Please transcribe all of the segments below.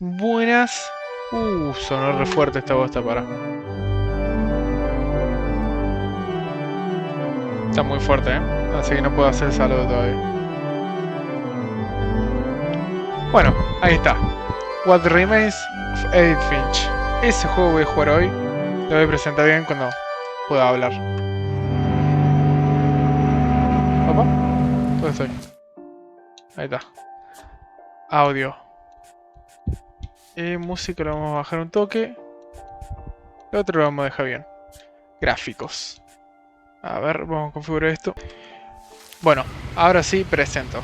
Buenas. Sonó re fuerte esta voz, para. Está muy fuerte, así que no puedo hacer el saludo todavía. Bueno, ahí está. What Remains of Edith Finch. Ese juego voy a jugar hoy. Lo voy a presentar bien cuando pueda hablar. Opa, ¿dónde estoy? Ahí está. Audio. Música lo vamos a bajar un toque. El otro lo vamos a dejar bien. Gráficos. A ver, vamos a configurar esto. Bueno, ahora sí presento.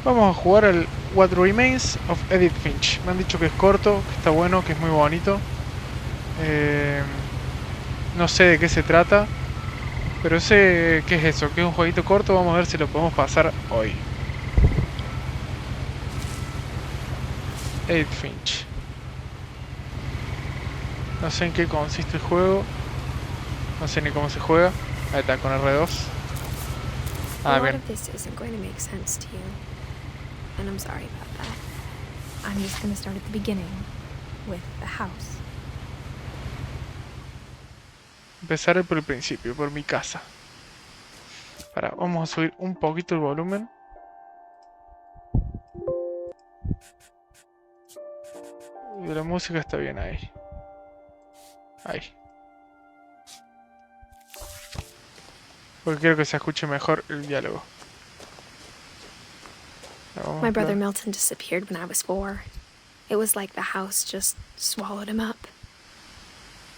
Vamos a jugar el What Remains of Edith Finch. Me han dicho que es corto, que está bueno, que es muy bonito. No sé de qué se trata, pero sé que es eso, que es un jueguito corto. Vamos a ver si lo podemos pasar hoy. Edith Finch. No sé en qué consiste el juego. No sé ni cómo se juega. Ahí está, con R2. Ah, bien. And I'm sorry about that. I'm just gonna start at the beginning with the house. Empezaré por el principio, por mi casa. Vamos a subir un poquito el volumen. Y la música está bien ahí. Ahí. Porque quiero que se escuche mejor el diálogo. My brother Milton disappeared when I was 4. It was like the house just swallowed him up.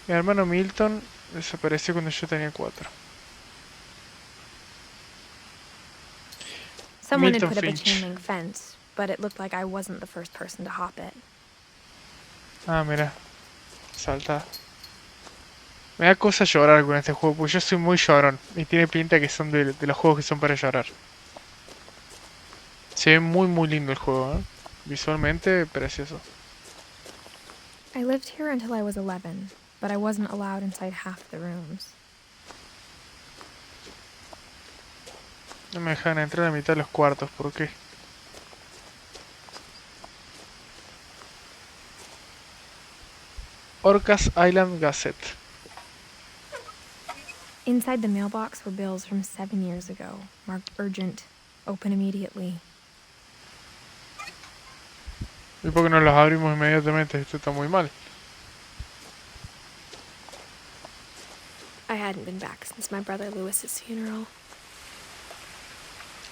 Mi hermano Milton desapareció cuando yo tenía 4. Someone Milton had put Finch. up a chain link fence, but it looked like I wasn't the first person to hop it. Ah, mira. Salta. Me da cosa llorar con este juego, porque yo soy muy llorón. Y tiene pinta que son de los juegos que son para llorar. Se ve muy lindo el juego, ¿eh? Visualmente, precioso. I lived here until I was 11, but I wasn't allowed inside half the rooms. No me dejan entrar a la mitad de los cuartos, ¿por qué? Orcas Island Gazette. Inside the mailbox were bills from 7 years ago, marked urgent, open immediately. ¿Y por qué no los abrimos inmediatamente? Esto está muy mal. I hadn't been back since my brother Lewis's funeral.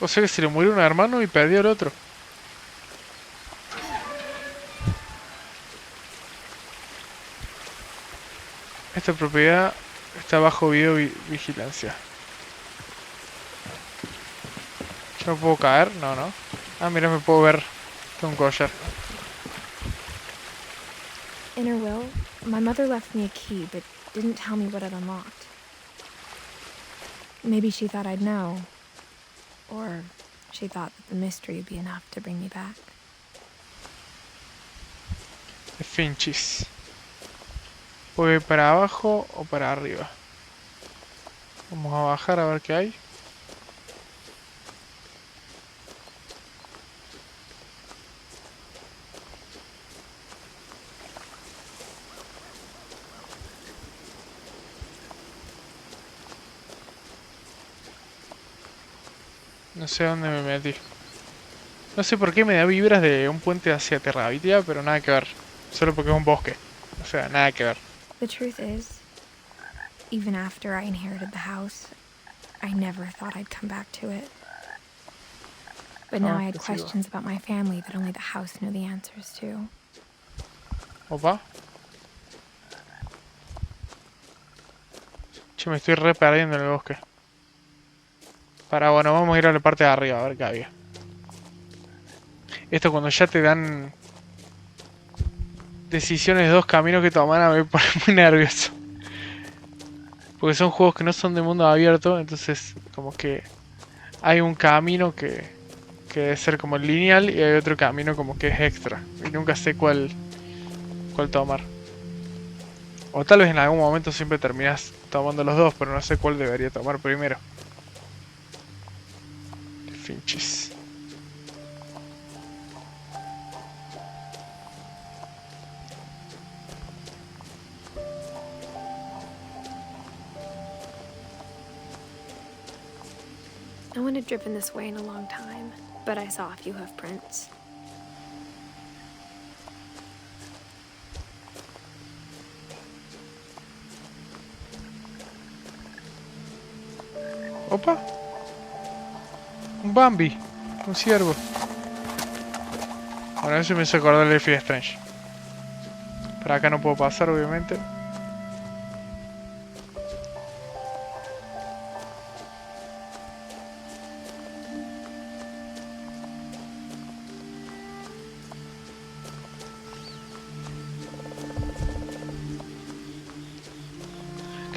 O sea que se le murió un hermano y perdió al otro. Esta propiedad está bajo vigilancia. ¿Yo no puedo caer? No, no. Ah, mira, me puedo ver. Tengo un collar. In her will, my mother left me a key, but didn't tell me what it unlocked. Maybe she thought I'd know. Or she thought that the mystery would be enough to bring me back. The Finches. ¿Puedo ir para abajo o para arriba? Vamos a bajar a ver qué hay. No sé dónde me metí. No sé por qué me da vibras de un puente hacia Terravitia, pero nada que ver. Solo porque es un bosque. O sea, nada que ver. The truth is, even after I inherited the house, I never thought I'd come back to it. But now I had questions about my family that only the house knew the answers to. Opa. Che, me estoy re perdiendo en el bosque. Bueno, vamos a ir a la parte de arriba a ver qué había. Esto cuando ya te dan decisiones de 2 caminos que tomar, me pone muy nervioso. Porque son juegos que no son de mundo abierto, entonces como que hay un camino que debe ser como lineal y hay otro camino como que es extra. Y nunca sé cuál tomar. O tal vez en algún momento siempre terminas tomando los dos, pero no sé cuál debería tomar primero. Finches. No one had driven this way in a long time, but I saw a few hoof prints. Opa. Un Bambi. Un ciervo. Bueno, eso me hizo acordar de Edith Finch. Por acá no puedo pasar, obviamente.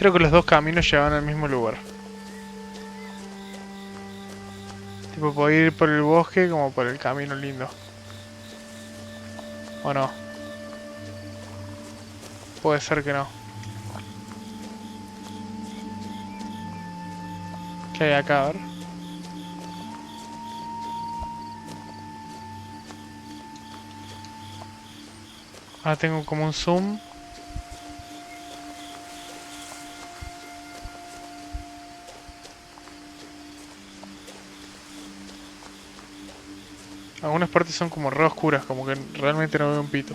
Creo que los dos caminos llevan al mismo lugar. Tipo, puedo ir por el bosque como por el camino lindo. ¿O no? Puede ser que no. ¿Qué hay acá? A ver. Ahora tengo como un zoom. Algunas partes son como re oscuras, como que realmente no veo un pito.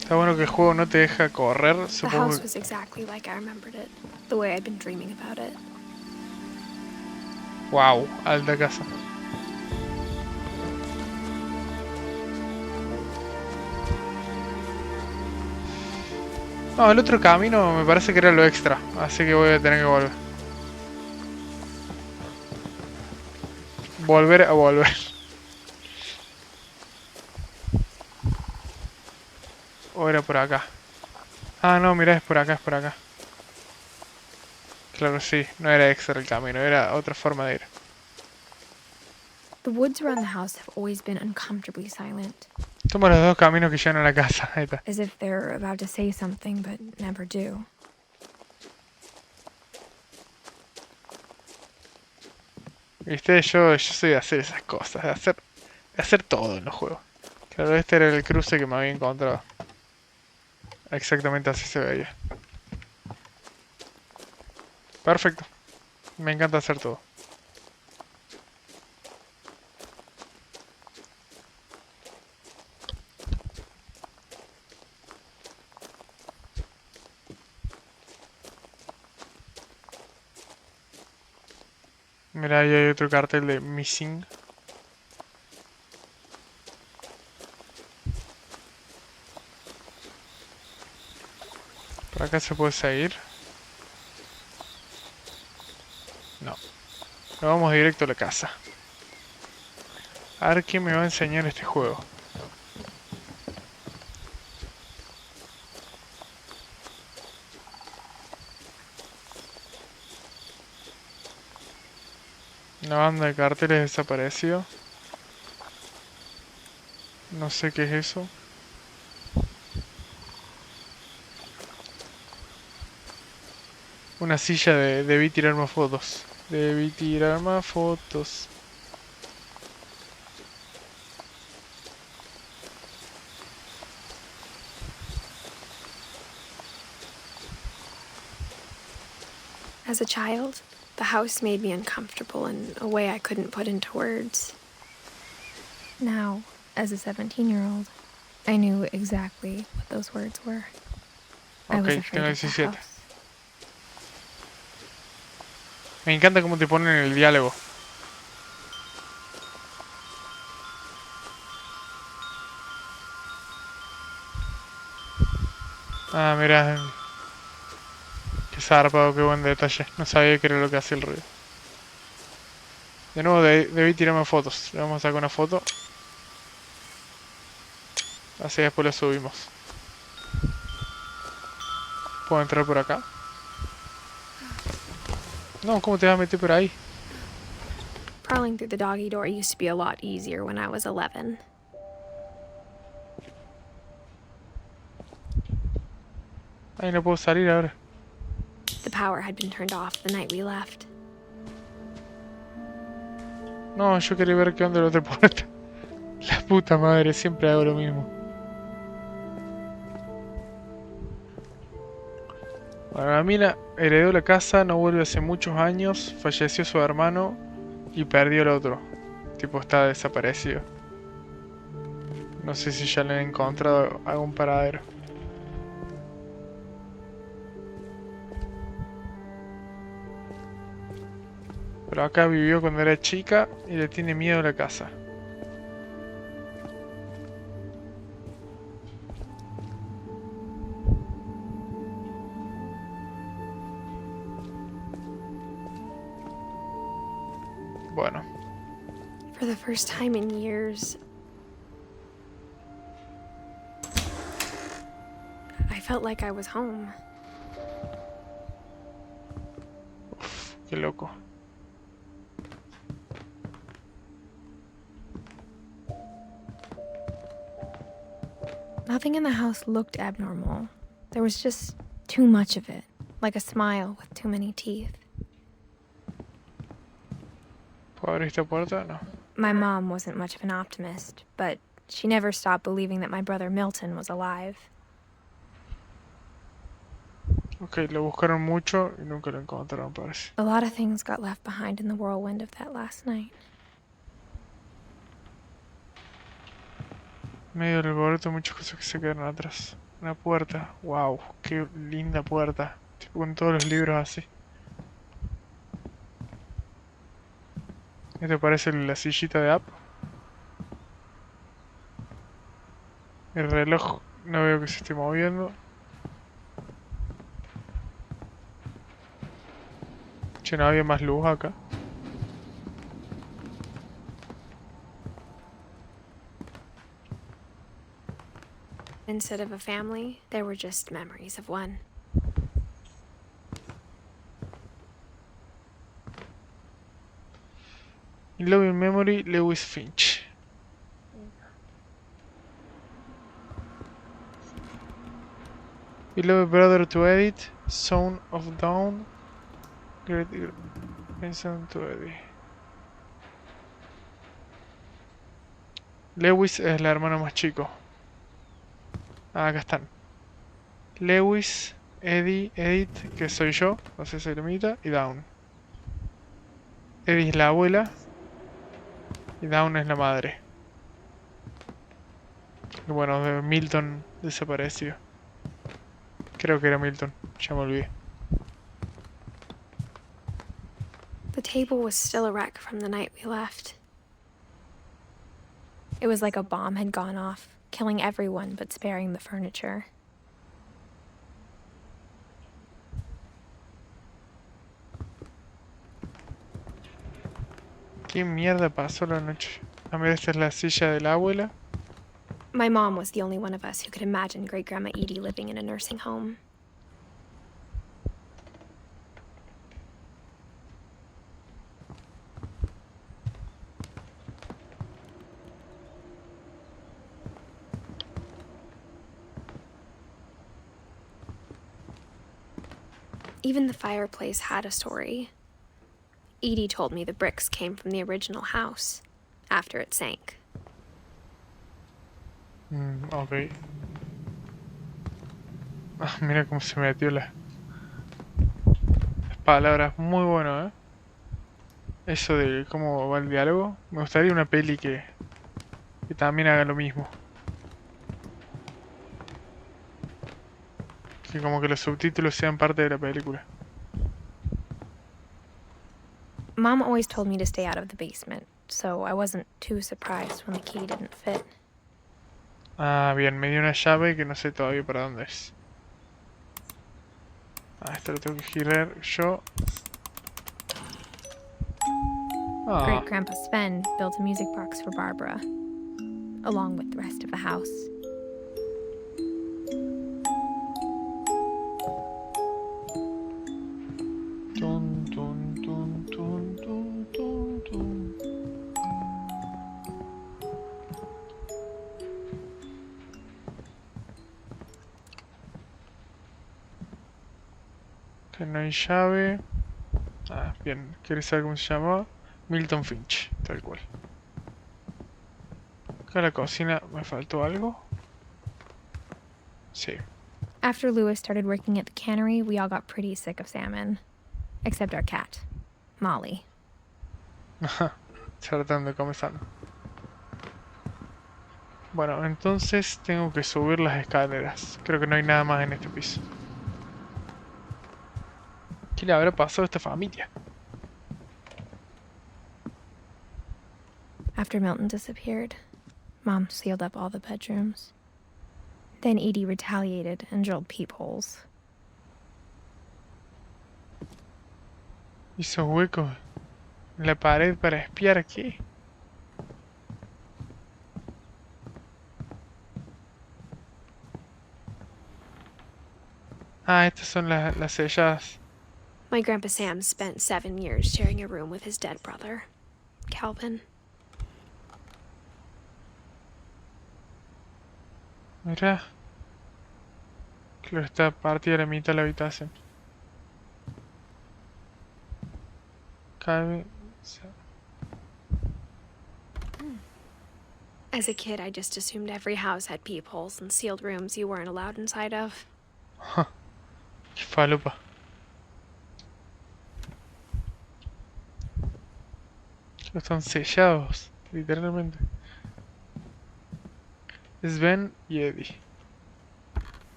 Está bueno que el juego no te deja correr, The supongo house que... was exactly like I remembered it, the way I'd been dreaming about it. Wow, alta casa. No, el otro camino me parece que era lo extra, así que voy a tener que volver. Volver a volver. O era por acá. Ah, no, mirá, es por acá, es por acá. Claro, sí, no era extra el camino, era otra forma de ir. The woods around the house have always been uncomfortably silent, Toma los dos caminos que llevan a la casa. Ahí está. as if they're about to say something but never do. Viste, yo soy de hacer esas cosas, de hacer todo en los juegos. Claro, este era el cruce que me había encontrado. Exactamente así se veía. Perfecto. Me encanta hacer todo. Mira, ahí hay otro cartel de Missing. Por acá se puede seguir. No. Nos vamos directo a la casa. A ver qué me va a enseñar este juego. Una banda de carteles desapareció. No sé qué es eso. Una silla de debí tirar más fotos. Debí tirar más fotos. As a child, the house made me uncomfortable in a way I couldn't put into words. Now, as a 17-year-old, I knew exactly what those words were. I was Ok, afraid tengo of the 17. house. Me encanta cómo te ponen el diálogo. Ah, mira. Qué zarpado, qué buen detalle. No sabía que era lo que hacía el ruido. De nuevo debí tirarme fotos. Le vamos a sacar una foto. Así después la subimos. ¿Puedo entrar por acá? No, ¿cómo te vas a meter por ahí? Prowling through the doggy door used to be a lot easier when I was 11. Ay, no puedo salir ahora. The power had been turned off the night we left. No, yo quería ver qué onda la otra puerta. La puta madre, siempre hago lo mismo. Bueno, la mina heredó la casa, no vuelve hace muchos años, falleció su hermano y perdió el otro. Tipo, está desaparecido. No sé si ya le han encontrado algún paradero. Pero acá vivió cuando era chica y le tiene miedo a la casa. Bueno. For the first time in years, I felt like I was home. Uf, qué loco. Nothing in the house looked abnormal. There was just too much of it, like a smile with too many teeth. ¿Puedo abrir esta puerta? No. My mom wasn't much of an optimist, but she never stopped believing that my brother Milton was alive. Ok, lo buscaron mucho y nunca lo encontraron, parece. A lot of things got left behind in the whirlwind of that last night. Medio del alboroto, muchas cosas que se quedaron atrás. Una puerta. Wow, qué linda puerta. Tipo con todos los libros así. Esto parece la sillita de App. El reloj no veo que se esté moviendo. Che, no había más luz acá. Instead of a family, there were just memories of one. In Loving Memory, Lewis Finch. Beloved brother to Edith, son of Dawn, great grandson to Edith. Lewis es el hermano más chico. Ah, acá están. Lewis, Eddie, Edith, que soy yo, no sé si se limita, y Dawn. Eddie es la abuela y Dawn es la madre. Y bueno, de Milton desapareció. Creo que era Milton, ya me olvidé. The table was still a wreck from the night we left. It was like a bomb had gone off, killing everyone but sparing the furniture. ¿Qué mierda pasó la noche? A ver, esta es la silla de la abuela. My mom was the only one of us who could imagine Great Grandma Edie living in a nursing home. Even the fireplace had a story. Edie told me the bricks came from the original house, after it sank. Ok. Ah, mira cómo se metió las palabras. Muy bueno, ¿eh? Eso de cómo va el diálogo. Me gustaría una peli que también haga lo mismo. Que como que los subtítulos sean parte de la película. Mom always told me to stay out of the basement, so I wasn't too surprised when the key didn't fit. Ah, bien, me dio una llave que no sé todavía para dónde es. Ah, esto lo tengo que girar yo. Ah, Great Grandpa Sven built a music box for Barbara, along with the rest of the house. tun, tun, tun, tun, tun, tun, tun. Que no hay llave. Ah, bien. ¿Quieres saber cómo se llama? Milton Finch, tal cual. Acá en la cocina me faltó algo. Sí. After Lewis started working at the cannery, we all got pretty sick of salmon. Except our cat, Molly. Tratando de comer sano. Bueno, entonces tengo que subir las escaleras. Creo que no hay nada más en este piso. ¿Qué le habrá pasado a esta familia? After Milton disappeared, Mom sealed up all the bedrooms. Then Edie retaliated and drilled peepholes. Hizo huecos en la pared para espiar aquí. Ah, estas son las selladas. My Grandpa Sam spent 7 years sharing a room with his dead brother, Calvin. Mira. Claro, está partida la mitad de la habitación. Calvin. As a kid, I just assumed every house had peepholes and sealed rooms you weren't allowed inside of. Qué falopa. Están sellados, literalmente. Sven y Eddie.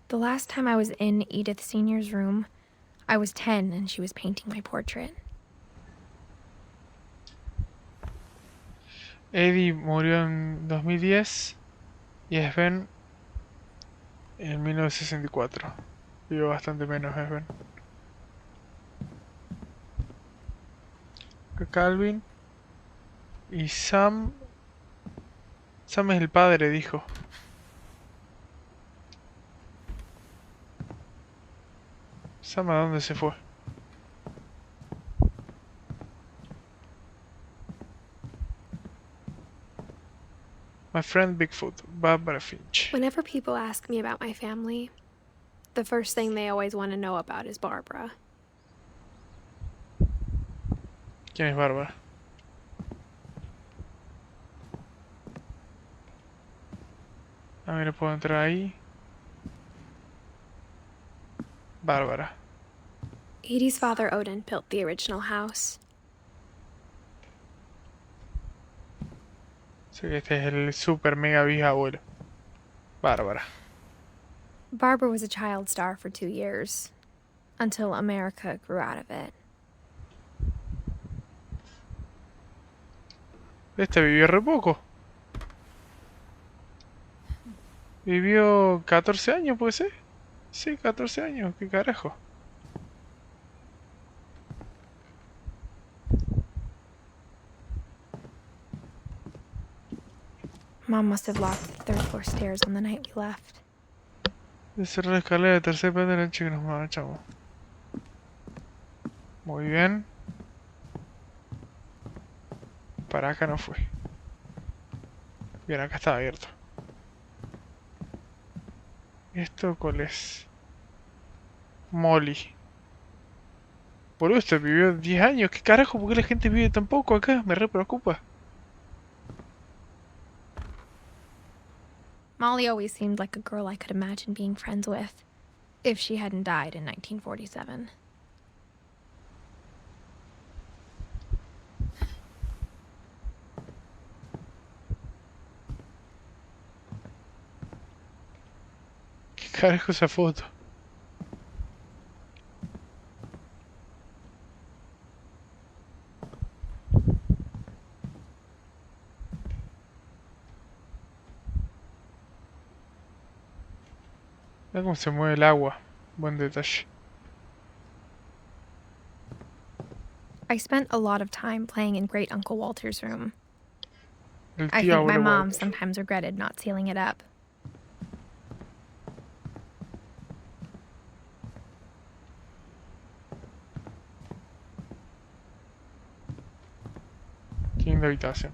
The last time I was in Edith Sr.'s room, I was 10 and she was painting my portrait. Eddie murió en 2010 y Sven en 1964. Vivió bastante menos Sven. Calvin y Sam. Sam es el padre, dijo. Sam, ¿a dónde se fue? My friend Bigfoot, Barbara Finch. Whenever people ask me about my family, the first thing they always want to know about is Barbara. ¿Quién es Bárbara? A ver, puedo entrar ahí. Bárbara. Edie's father, Odin, built the original house. Sí, este es el super mega bisabuelo. Bárbara. Barbara was a child star for 2 years, until America grew out of it. Este vivió re poco. Vivió 14 años, ¿puede ser? Sí, 14 años, qué carajo. Mom must have locked the third floor stairs on the night we left. De cerrar la escalera de tercer plano de la noche que nos marchamos. Muy bien. Para acá no fue. Bien, acá está abierto. ¿Esto cuál es? Molly. Boludo, este vivió 10 años. ¿Qué carajo? ¿Por qué la gente vive tan poco acá? Me re preocupa. Molly always seemed like a girl I could imagine being friends with, if she hadn't died in 1947. ¿Qué carajo esa foto? Mira cómo se mueve el agua. Buen detalle. I spent a lot of time playing in Great Uncle Walter's room. El I tío think my abuelo mom Walter. sometimes regretted not sealing it up. Qué linda habitación.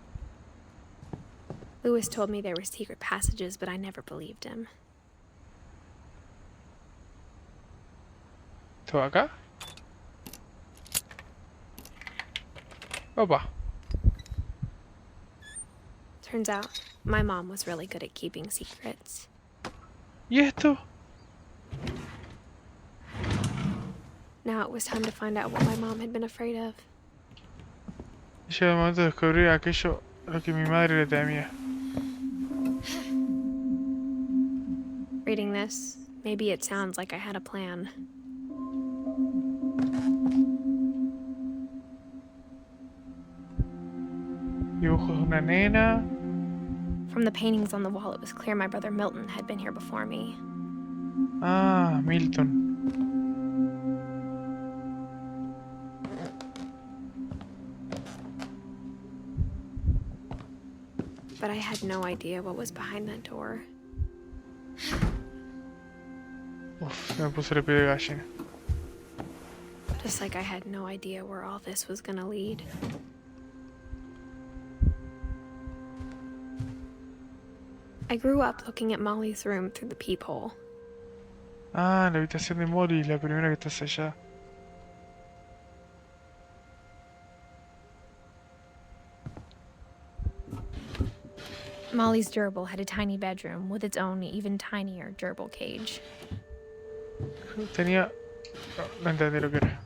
Lewis told me there were secret passages, but I never believed him. ¿Todo acá? Opa. Turns out, my mom was really good at keeping secrets. ¿Y esto? Now it was time to find out what my mom had been afraid of. Llega el momento de descubrir aquello a lo que mi madre le temía. Reading this, maybe it sounds like I had a plan. Dibujos de una nena. From the paintings on the wall, it was clear my brother Milton had been here before me. Ah, Milton. But I had no idea what was behind that door. Uf, me puse la piel de gallina. Just like I had no idea where all this was gonna lead. I grew up looking at Molly's room through the peephole. Ah, la habitación de Molly, la primera que estás allá. Molly's gerbil had a tiny bedroom with its own even tinier gerbil cage. Tenía... No entendí lo que era.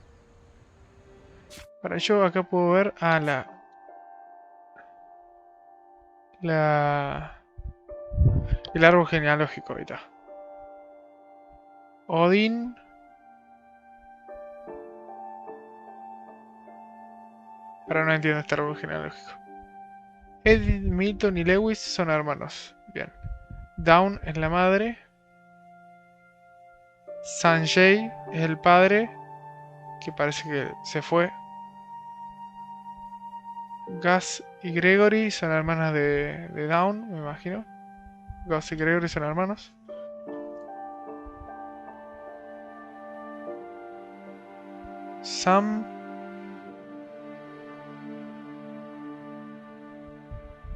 Para yo acá puedo ver... Ah, el árbol genealógico, ahí está. Odín. Ahora no entiendo este árbol genealógico. Edith, Milton y Lewis son hermanos. Bien. Dawn es la madre. Sanjay es el padre. Que parece que se fue. Gus y Gregory son hermanas de Dawn, me imagino. Gus y Gregory son hermanos. Sam.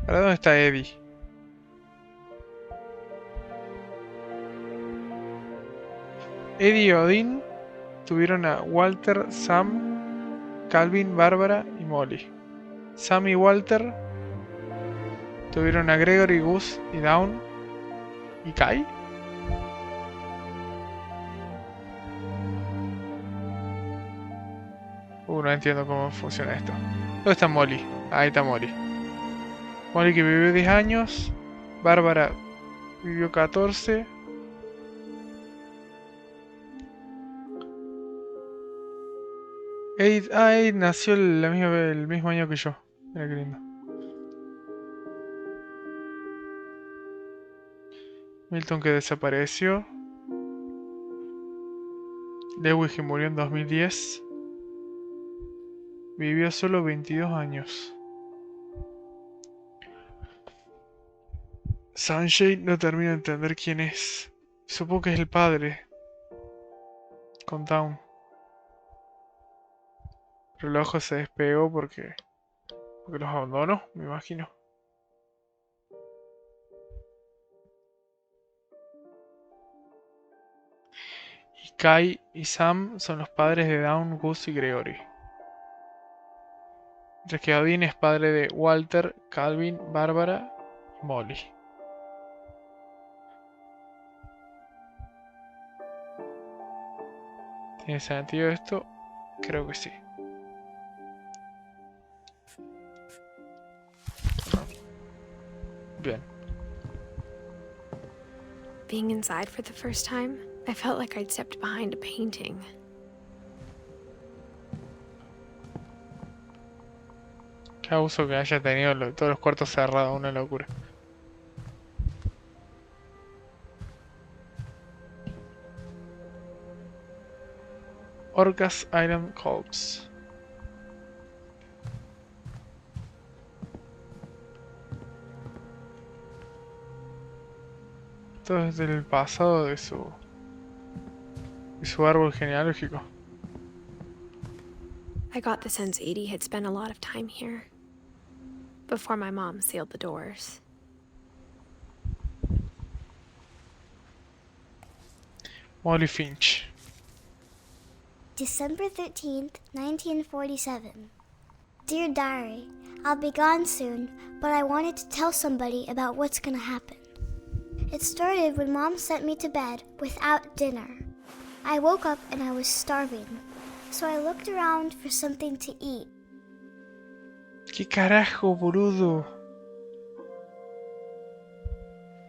¿Para dónde está Eddie? Eddie y Odin tuvieron a Walter, Sam, Calvin, Bárbara y Molly. Sam y Walter tuvieron a Gregory, Gus y Dawn. ¿Y Kai? No entiendo cómo funciona esto. ¿Dónde está Molly? Ahí está Molly. Molly que vivió 10 años. Bárbara vivió 14. Edith, Edith nació el mismo año que yo. Mira qué lindo. Milton que desapareció. Lewis que murió en 2010. Vivió solo 22 años. Sanjay no termino de entender quién es. Supongo que es el padre. Con Dawn. Pero el ojo se despegó porque los abandonó, me imagino. Y Kai y Sam son los padres de Dawn, Gus y Gregory. Mientras que Odin es padre de Walter, Calvin, Bárbara y Molly. ¿Tiene sentido esto? Creo que sí. Bien. Being inside for the first time, I felt like I'd stepped behind a painting. Qué abuso que haya tenido todos los cuartos cerrados, una locura. Orcas Island Corps. Esto es del pasado de su árbol genealógico. I got the sense Edie had spent a lot of time here before my mom sealed the doors. Molly Finch. December 13th, 1947. Dear Diary, I'll be gone soon, but I wanted to tell somebody about what's gonna happen. It started when Mom sent me to bed without dinner. I woke up and I was starving, so I looked around for something to eat. ¿Qué carajo, boludo?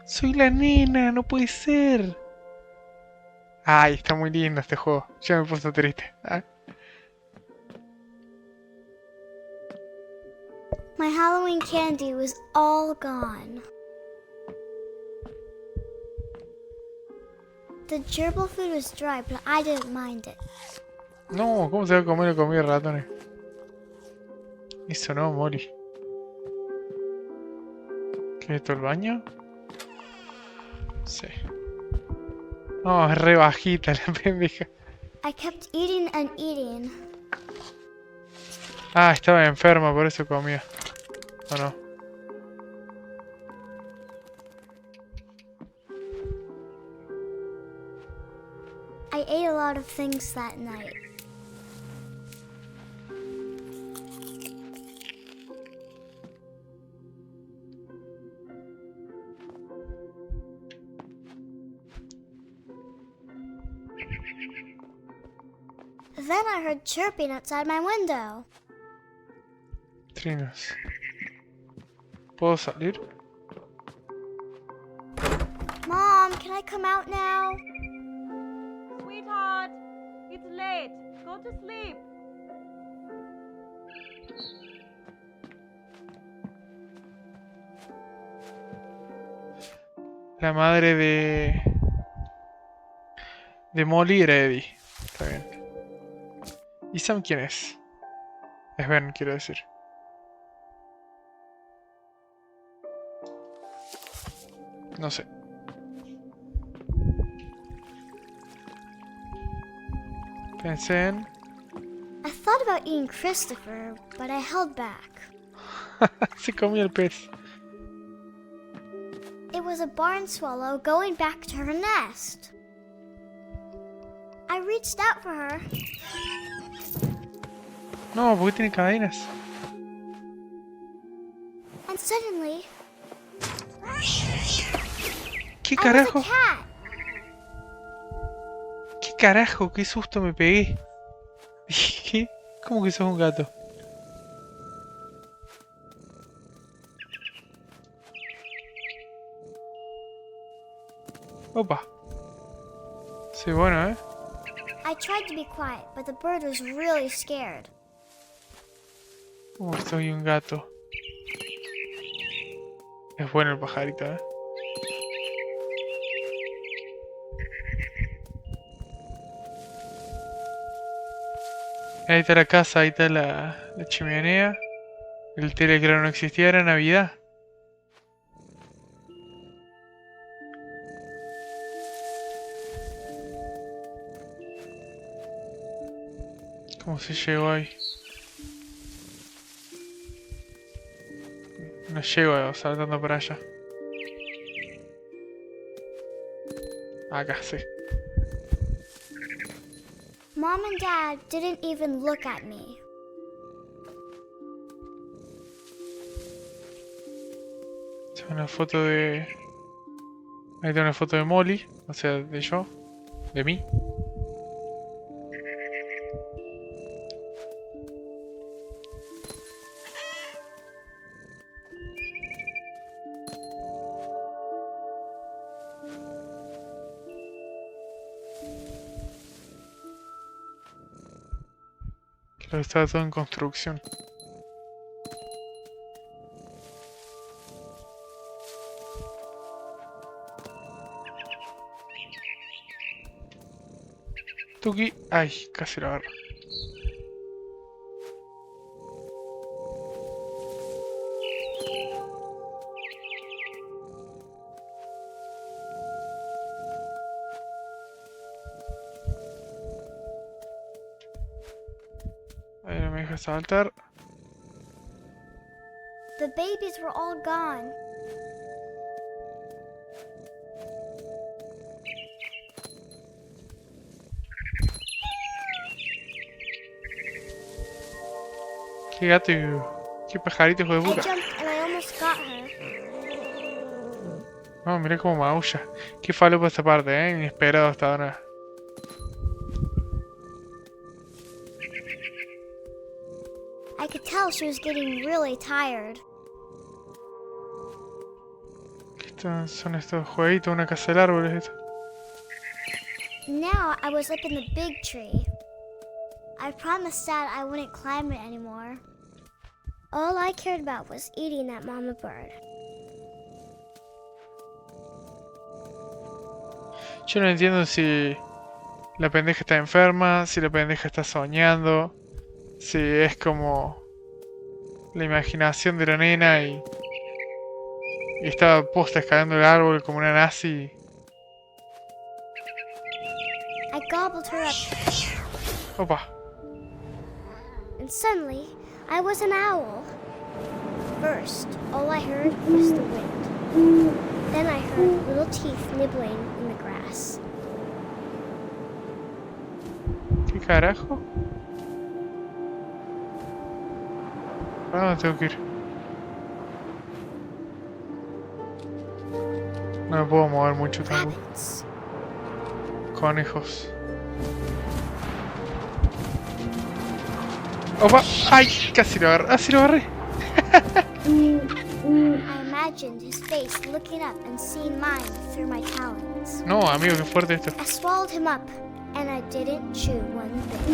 Soy la nena, no puede ser. Ay, está muy lindo este juego. Ya me puso triste. Ah. My Halloween candy was all gone. The gerbil food was dry, but I didn't mind it. No, ¿cómo se va a comer la comida de ratones? Eso no, Molly. ¿Qué es esto, el baño? Sí. No, es re bajita la pendeja. I kept eating and eating. Ah, estaba enferma, por eso comía. ¿O no? I ate a lot of things that night. Then I heard chirping outside my window. Trinos. ¿Puedo salir? Mom, can I come out now? Sweetheart, it's late. Go to sleep. La madre de Molly era Eddie. Está bien. ¿Y Sam quién es? Es Ben, quiero decir. No sé. Pensé en... I thought about eating Christopher, but I held back. Se comió el pez. It was a barn swallow going back to her nest. I reached out for her. No, porque tiene cadenas. And suddenly, ¿Qué I was a carajo? cat. ¿Qué carajo? ¿Qué susto me pegué? ¿Qué? ¿Cómo que sos un gato? Opa. Sí, bueno, ¿eh? I tried to be quiet, but the bird was really scared. Soy un gato. Es bueno el pajarito, ¿eh? Ahí está la casa, ahí está la chimenea. El tele que no existía, era Navidad. ¿Cómo se llegó ahí? No llego saltando para allá. Acá sí. Mom and Dad didn't even look at me. Es una foto de... Ahí está una foto de Molly, o sea, de yo, de mí. Claro, estaba todo en construcción. Tuki. Ay, casi lo agarro. Ahí no me deja saltar. The babies were all gone. Qué gato y... Qué pajarito, hijo de I puta. jumped and I almost got her. No, mirá cómo maulla. Qué falopa esta parte, inesperado hasta ahora. I could tell she was getting really tired. ¿Qué son estos jueguitos? Una casa del árbol es esto. Now I was up in the big tree. I promised Dad I wouldn't climb it anymore. All I cared about was eating that mama bird. Yo no entiendo si la pendeja está enferma, si la pendeja está soñando, si es como la imaginación de la nena y estaba posta escalando el árbol como una nazi. I gobbled her up, Opa. and suddenly I was an owl. First, all I heard was the wind. Then I heard little teeth nibbling in the grass. ¿Qué carajo? ¿Para dónde tengo que ir? No me puedo mover mucho tampoco. Rabbits. Conejos. ¡Opa! ¡Ay! Casi lo agarré. ¡Ah, sí lo agarré! I imagined his face looking up and seeing mine through my talons. No, amigo, qué fuerte esto. I swallowed him up, and I didn't chew one bit.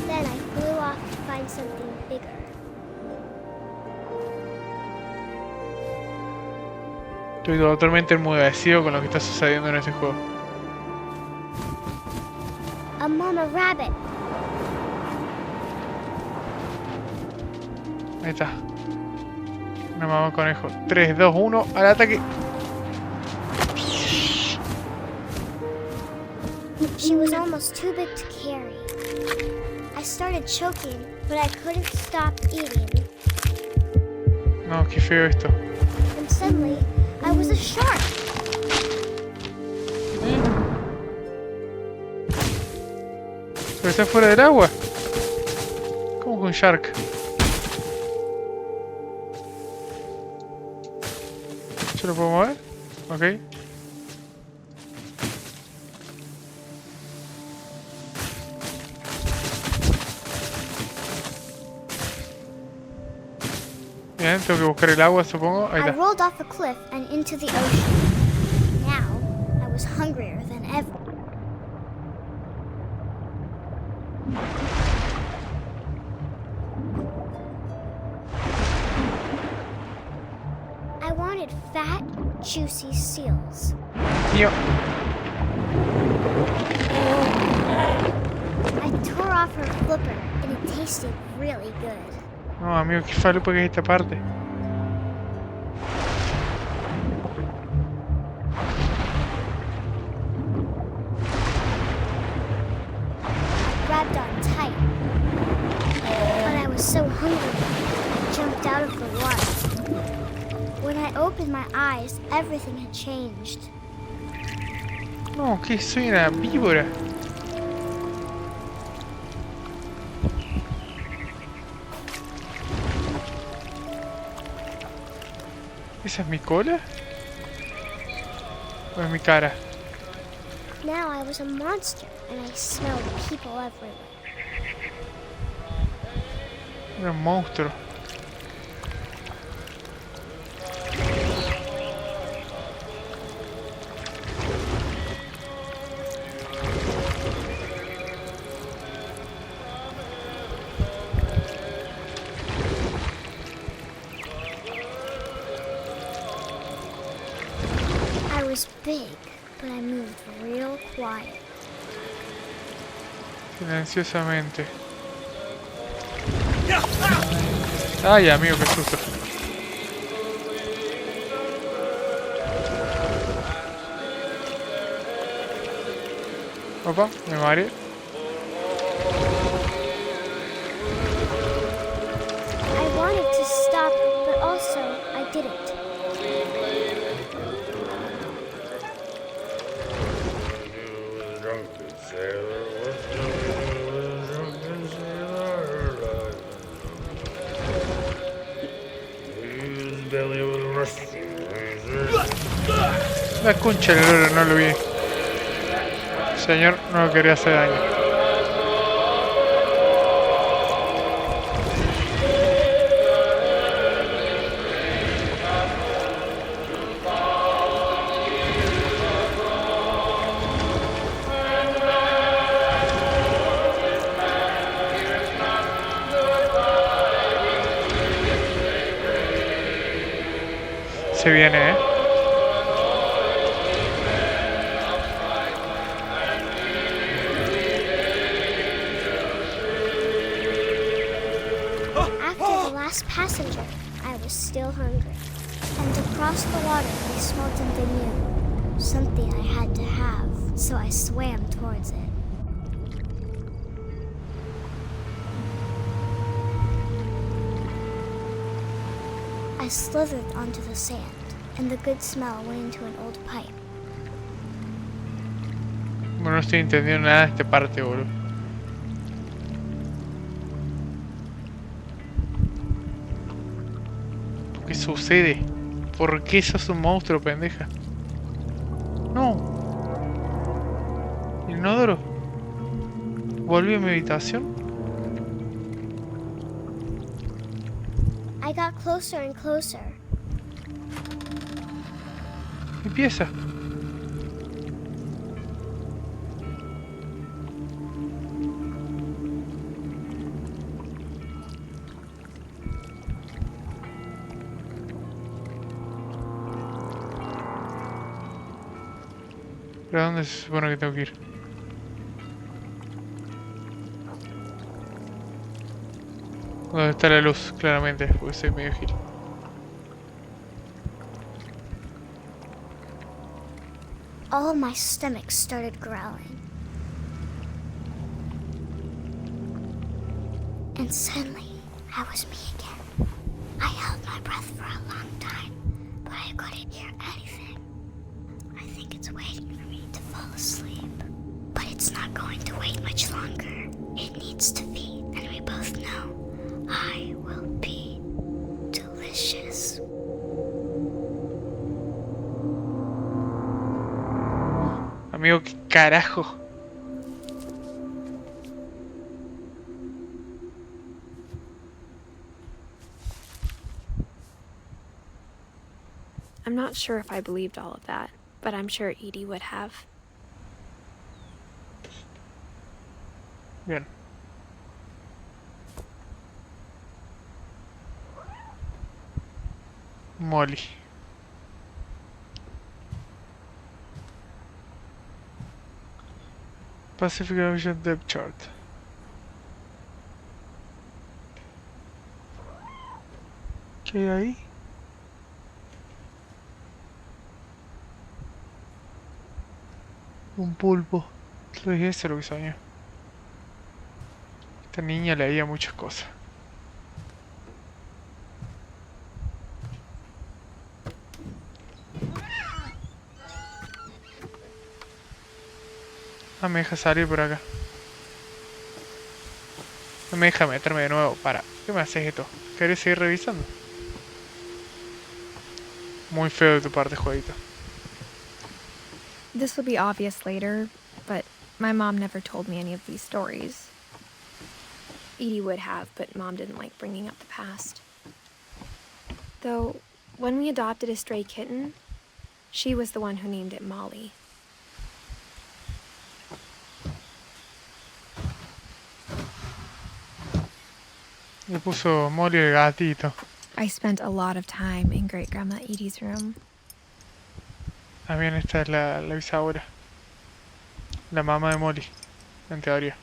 Then I flew off to find something bigger. Estoy totalmente enmudecido con lo que está sucediendo en este juego. A mama rabbit. Ahí está. Una mamá conejo. 3, 2, 1, al ataque. She was almost too big to carry. I started choking, but I couldn't stop eating. No, qué feo esto. And suddenly, I was a shark. Pero está fuera del agua. ¿Cómo con Shark? ¿Se lo puedo mover? Ok. Bien, tengo que buscar el agua, supongo. Ahí I está. rolled off a cliff and into the ocean. Now, I was hungrier than ever. I wanted fat, juicy seals. Mío. I tore off her flipper, and it tasted really good. No, amigo, qué falopa que es esta parte. Grabbed on tight. But I was so hungry, I jumped out of the water. When I opened my eyes, everything had changed. No, que soy una víbora. ¿Esa es mi cola? ¿O es mi cara? Now I was a monster, and I smelled people everywhere. Era un monstruo. I was big, but I moved real quiet. Silenciosamente. Ay, amigo, qué susto. Opa, me mareé. I wanted to stop, but also I didn't. La concha del oro, no lo vi. Señor, no quería hacer daño. Se viene, ¿eh? After the last passenger, I was still hungry. And across the water, I smelled something new. Something I had to have, so I swam towards it. I slithered onto the sand, and the good smell went into an old pipe. Bueno, no estoy entendiendo nada de esta parte, boludo. ¿Qué sucede? ¿Por qué sos un monstruo, pendeja? No. Inodoro. ¿Volví a mi habitación? I got closer and closer. Mi pieza. ¿Pero a dónde se supone que tengo que ir? ¿Dónde está la luz? Claramente, porque soy medio gil. All my stomach started growling. And suddenly, I was me again. I held my breath for a long time, but I couldn't hear anything. I think it's waiting for me to fall asleep. But it's not going to wait much longer. It needs to feed, and we both know I will be delicious. Amigo, ¿qué carajo? I'm not sure if I believed all of that, but I'm sure Edie would have. Bien. Molly. Pacific Ocean Depth Chart. ¿Qué hay ahí? Un pulpo. Lo dije, eso es lo que soñé. Esta niña leía muchas cosas. Ah, me deja salir por acá. No me deja meterme de nuevo. Para. ¿Qué me haces esto? ¿Querés seguir revisando? Muy feo de tu parte, jueguito. This will be obvious later, but my mom never told me any of these stories. Edie would have, but Mom didn't like bringing up the past. Though, when we adopted a stray kitten, she was the one who named it Molly. Le puso Molly el gatito. I spent a lot of time in Great Grandma Edie's room. Ah, bien, esta es la bisabuela. La mamá de Molly, en teoría.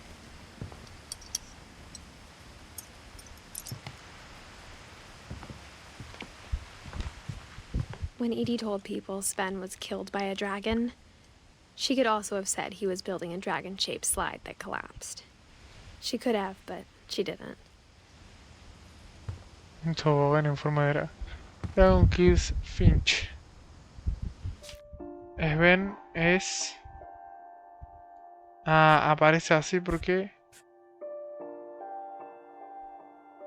When Edie told people Sven was killed by a dragon, she could also have said he was building a dragon-shaped slide that collapsed. She could have, but she didn't. Un tobogán en forma de Dragon Kills Finch. Sven es... Ah, aparece así porque...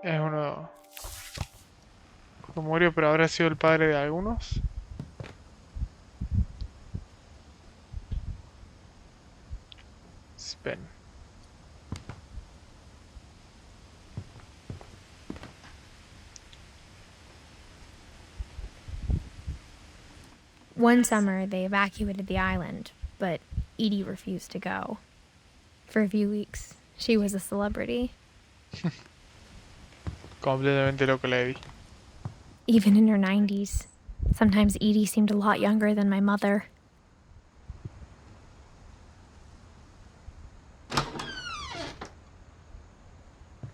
Es uno... que murió, pero habrá sido el padre de algunos. Ben. One summer, they evacuated the island, but Edie refused to go. For a few weeks, she was a celebrity. Completamente loco la Eddie. Even in her 90s. Sometimes Edie seemed a lot younger than my mother.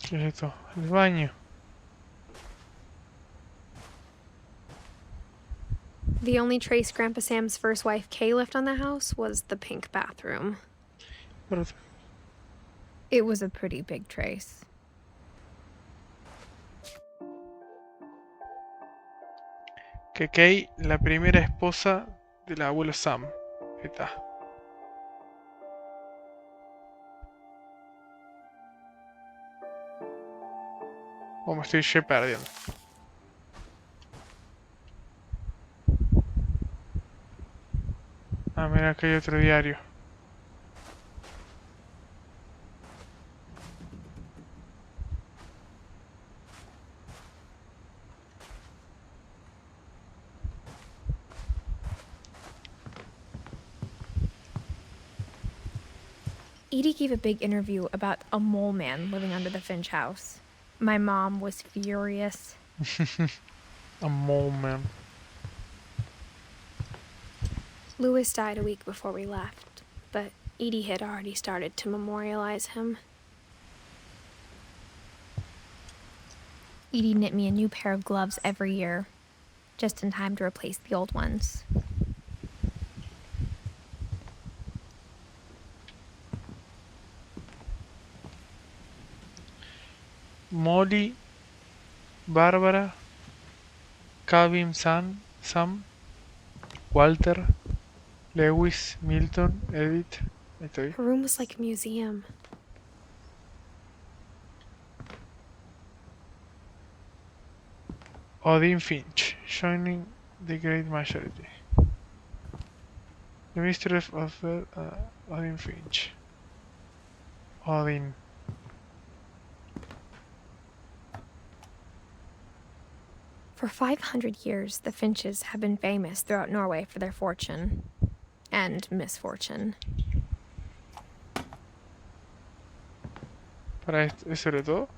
¿Qué es esto? El baño. The only trace Grandpa Sam's first wife, Kay, left on the house was the pink bathroom. Pero- It was a pretty big trace. Que Kay, la primera esposa del abuelo Sam. Ahí está. O me estoy yo perdiendo. Ah, mira, acá hay otro diario. Edie gave a big interview about a mole man living under the Finch house. My mom was furious. A mole man. Louis died a week before we left, but Edie had already started to memorialize him. Edie knit me a new pair of gloves every year, just in time to replace the old ones. Molly, Bárbara, Calvin, Sam, Walter, Lewis, Milton, Edith. Ahí estoy. Her room was like a museum. Odin Finch, joining the great majority. The mystery of Odin Finch. Odin. For 500 years, the Finches have been famous throughout Norway for their fortune and misfortune. Para esto, ¿eso era todo?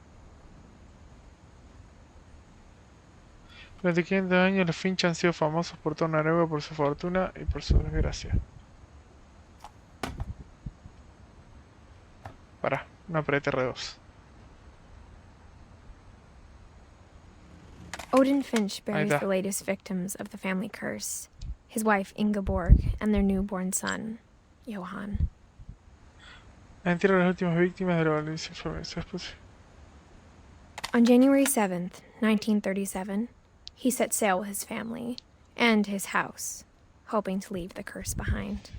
Durante 500 años los Finch han sido famosos por toda Noruega por su fortuna y por su desgracia. Para, no apriete R2. Odin Finch buries está. the latest victims of the family curse, his wife Ingeborg and their newborn son, Johan. Entierra a las últimas víctimas de la violencia familiar. On January 7th, 1937, he set sail with his family and his house, hoping to leave the curse behind.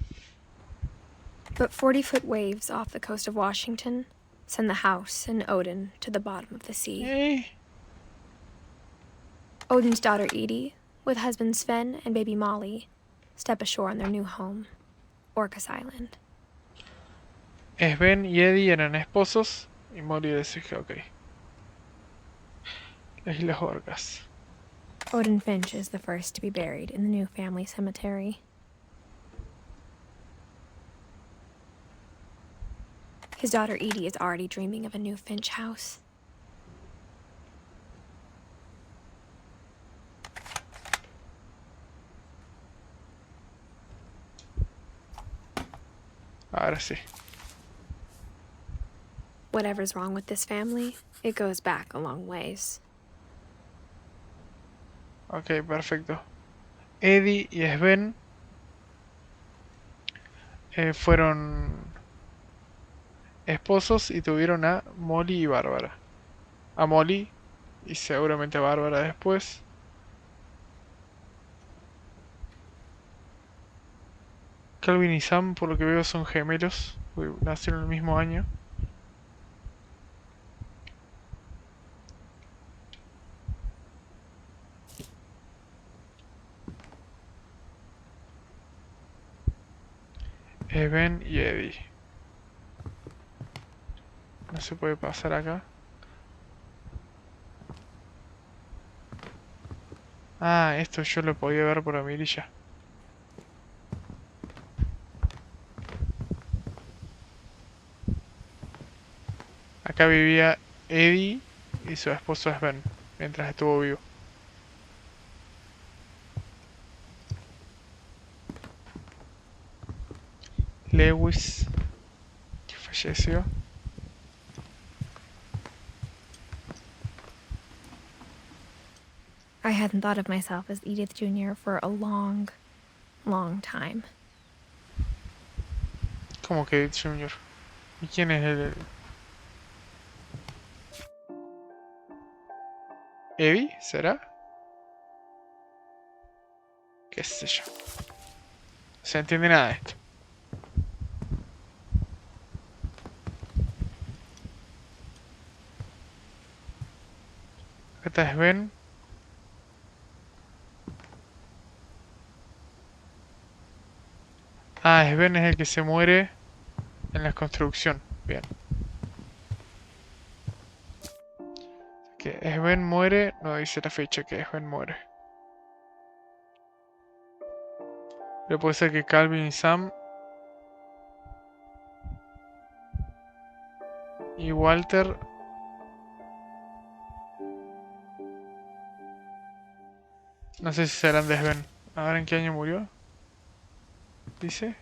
But 40-foot waves off the coast of Washington send the house and Odin to the bottom of the sea. Odin's daughter Edie, with husband Sven and baby Molly, step ashore on their new home, Orcas Island. Sven y Eddie eran esposos y Molly decía, ok. Las Islas Orcas. Odin Finch is the first to be buried in the new family cemetery. His daughter Edie is already dreaming of a new Finch house. Ahora sí. Whatever's wrong with this family, it goes back a long ways. Ok, perfecto. Eddie y Sven fueron esposos y tuvieron a Molly y Bárbara. A Molly y seguramente a Bárbara después. Calvin y Sam, por lo que veo, son gemelos, porque nacieron el mismo año. Ben y Eddie. no se puede pasar acá. Ah, esto yo lo podía ver por la mirilla. Acá vivía Eddie y su esposo Sven, mientras estuvo vivo. Lewis, que falleció. I hadn't thought of myself as Edith Jr. for a long, long time. ¿Cómo que Edith Jr.? ¿Y quién es el...? ¿Eddie? ¿Será? ¿Qué sé yo? No se entiende nada de esto. Acá está Sven. Ah, Sven es el que se muere en la construcción. Bien. Que Sven muere, no dice la fecha que Sven muere. Pero puede ser que Calvin y Sam y Walter. No sé si serán de Sven. A ver en qué año murió. Dice.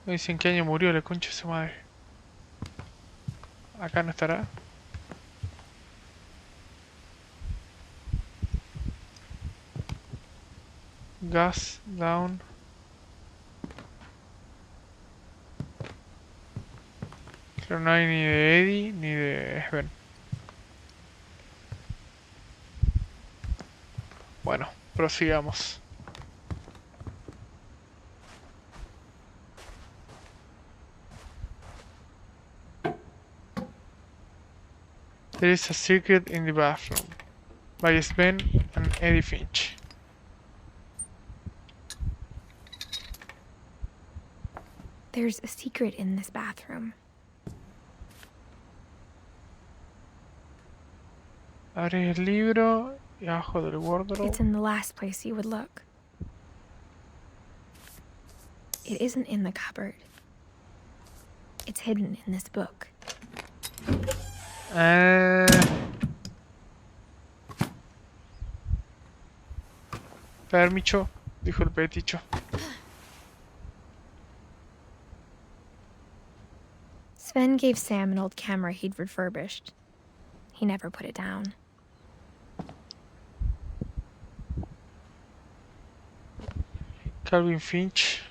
No dice en qué año murió, la concha de su madre. Acá no estará. Gas down. Pero no hay ni de Eddie ni de Sven. Bueno, prosigamos. There is a secret in the bathroom by Sven and Edith Finch. There's a secret in this bathroom. Abres el libro y abajo del wardrobe. It's in the last place you would look. It isn't in the cupboard. It's hidden in this book. Permicho, dijo el peticho. Sven gave Sam an old camera he'd refurbished. He never put it down. Calvin Finch.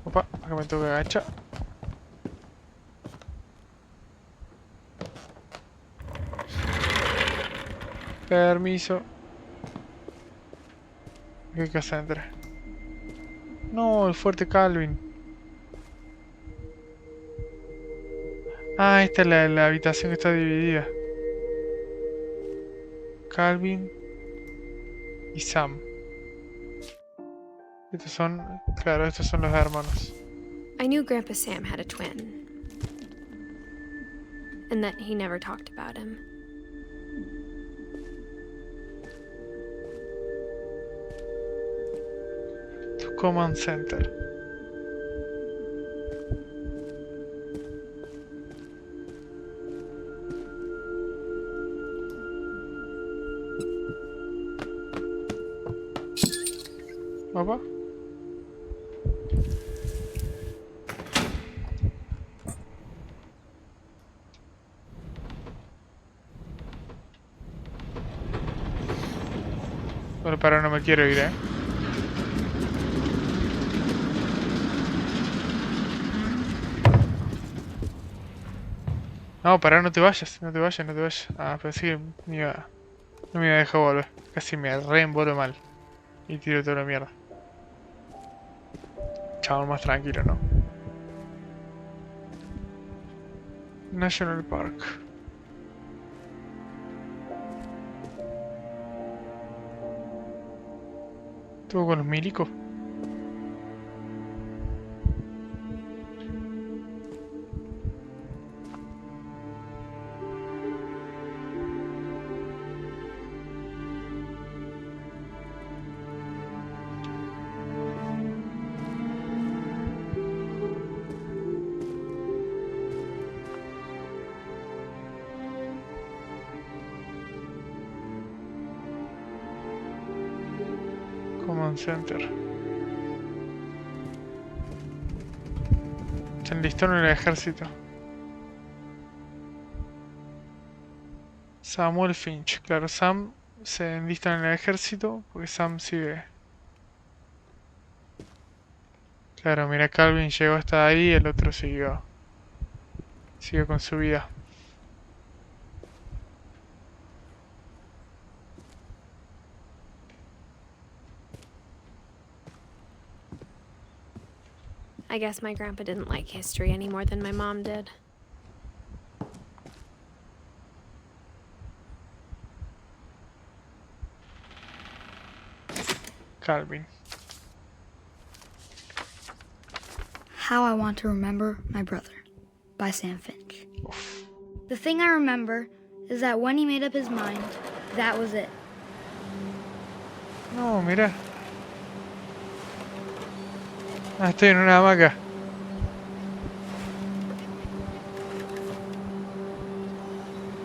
Opa, acá me tengo que agachar. Permiso. ¿Qué casa entra? No, el fuerte Calvin. Ah, esta es la habitación que está dividida. Calvin y Sam. Estos son, claro, estos son los hermanos. I knew Grandpa Sam had a twin. And that he never talked about him. Tu command center. Opa. Bueno, pero no me quiero ir, ¿eh? No, para, no te vayas, no te vayas, no te vayas. Ah, pensé que no me iba a dejar volver. Casi me reembolo mal. Y tiro toda la mierda. Chao. chabón más tranquilo, ¿no? National Park. ¿Estuvo con los milicos? Command Center. Se enlistó en el ejército. Samuel Finch. Claro, Sam se enlista en el ejército porque Sam sigue. Claro, mira, Calvin llegó hasta ahí y el otro siguió. Siguió con su vida. I guess my grandpa didn't like history any more than my mom did. Calvin. How I Want to Remember My Brother by Sam Finch. The thing I remember is that when he made up his mind, that was it. No, mira. Ah, estoy en una hamaca.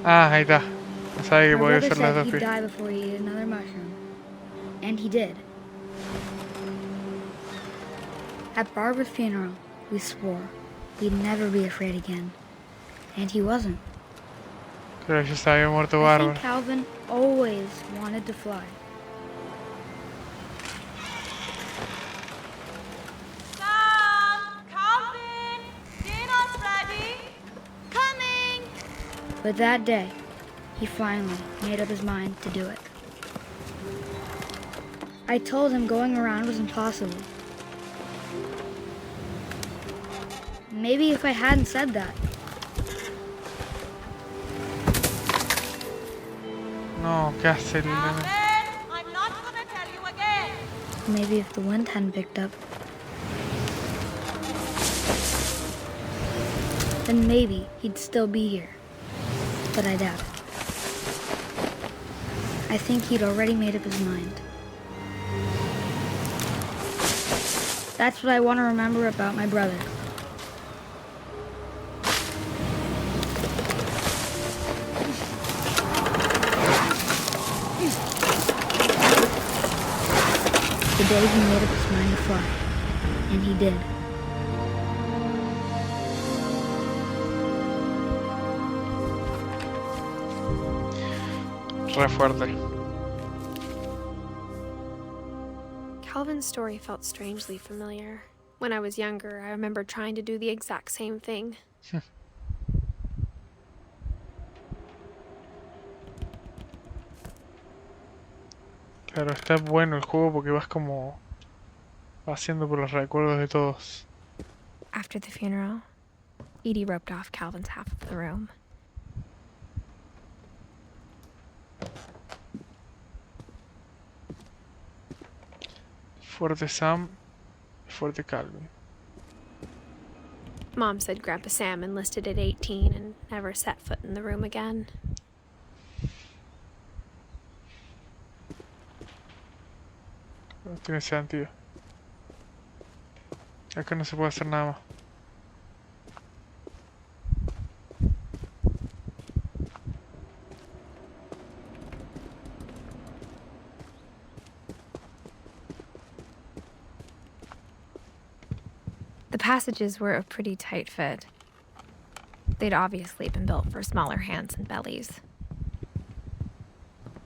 Ah, ahí está. No sabía que My podía brother ser las said dos he'd pistas. die before he ate another mushroom. And he did. At Barbara's funeral, we swore we'd never be afraid again. And he wasn't. Creo que ya se había muerto I think Bárbara. Calvin always wanted to fly. Sam! Calvin! Dinner's ready! Coming! But that day, he finally made up his mind to do it. I told him going around was impossible. Maybe if I hadn't said that, No, ¿qué hace el nene? Calvin! I'm not gonna tell you again! maybe if the wind hadn't picked up, then maybe he'd still be here. But I doubt it. I think he'd already made up his mind. That's what I want to remember about my brother. The day he made up his mind to fly. And he did. Re fuerte. Calvin's story felt strangely familiar. When I was younger, I remember trying to do the exact same thing. Claro, está bueno el juego porque vas como haciendo por los recuerdos de todos. After the funeral, Edie roped off Calvin's half of the room. Fuerte Sam y fuerte Calvin. Mom said Grandpa Sam enlisted at 18 and never set foot in the room again. No tiene sentido. Acá no se puede hacer nada más. The passages were a pretty tight fit. They'd obviously been built for smaller hands and bellies.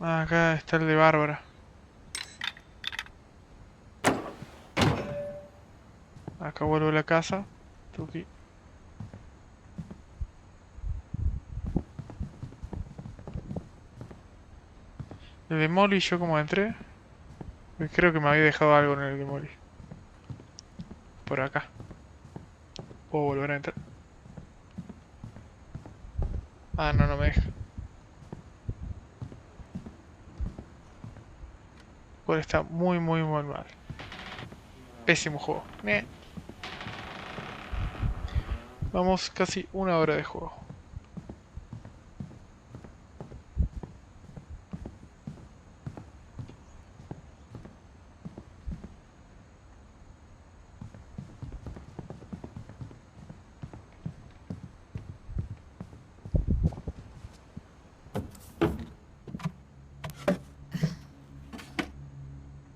Ah, acá está el de Bárbara. Acá vuelvo a la casa. Tuki. El de Molly, yo como entré. Porque creo que me había dejado algo en el de Molly. por acá. Puedo volver a entrar. Ah, no, no me deja. Porque está muy mal. Pésimo juego. Vamos casi 1 hora de juego.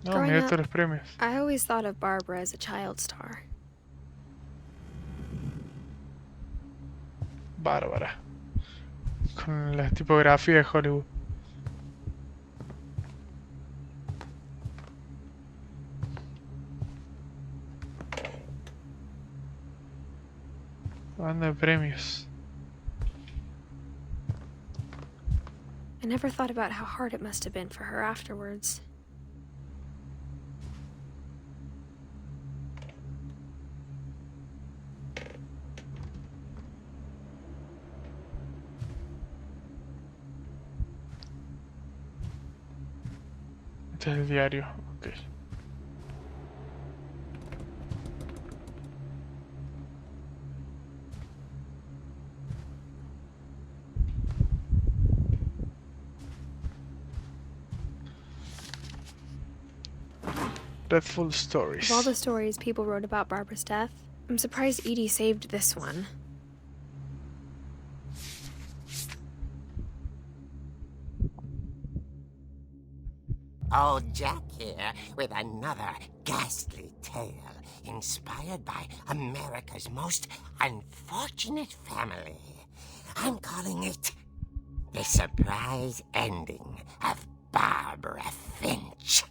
No, Growing mira up, todos los premios. I always thought of Barbara as a child star. Bárbara. Con la tipografía de Hollywood. Banda de premios. I never thought about how hard it must have been for her afterwards. Este es el diario. Ok. Dreadful stories. Of all the stories people wrote about Barbara's death, I'm surprised Edie saved this one. Old Jack here with another ghastly tale inspired by America's most unfortunate family. I'm calling it The Surprise Ending of Barbara Finch.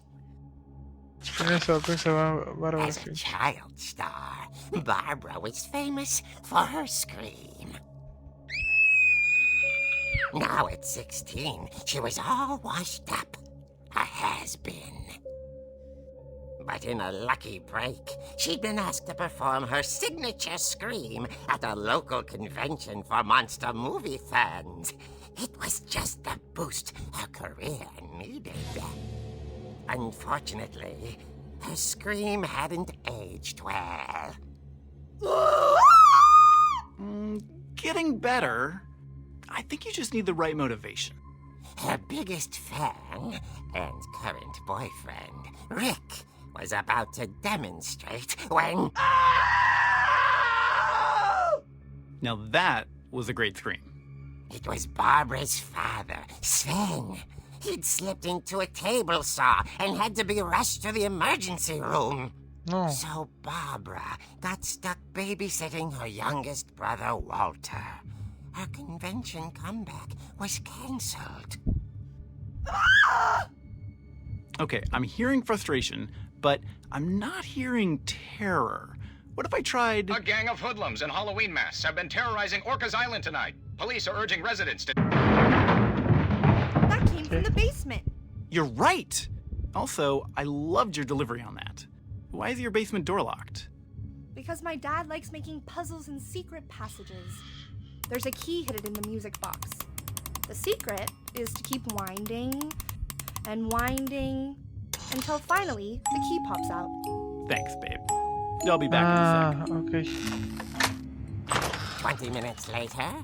Una sorpresa bárbara. As a child star, Barbara was famous for her scream. Now at 16, she was all washed up. A has-been. But in a lucky break, she'd been asked to perform her signature scream at a local convention for monster movie fans. It was just the boost her career needed. Unfortunately, her scream hadn't aged well. Getting better. I think you just need the right motivation. Her biggest fan and current boyfriend, Rick, was about to demonstrate when... Now that was a great scream. It was Barbara's father, Sven. He'd slipped into a table saw and had to be rushed to the emergency room. No. So Barbara got stuck babysitting her youngest brother, Walter. Her convention comeback was cancelled. Okay, I'm hearing frustration, but I'm not hearing terror. What if I tried... A gang of hoodlums in Halloween masks have been terrorizing Orcas Island tonight. Police are urging residents to... That came from the basement. You're right! Also, I loved your delivery on that. Why is your basement door locked? Because my dad likes making puzzles and secret passages. There's a key hidden in the music box. The secret is to keep winding and winding until finally the key pops out. Thanks, babe. I'll be back in a sec. Okay. 20 minutes later,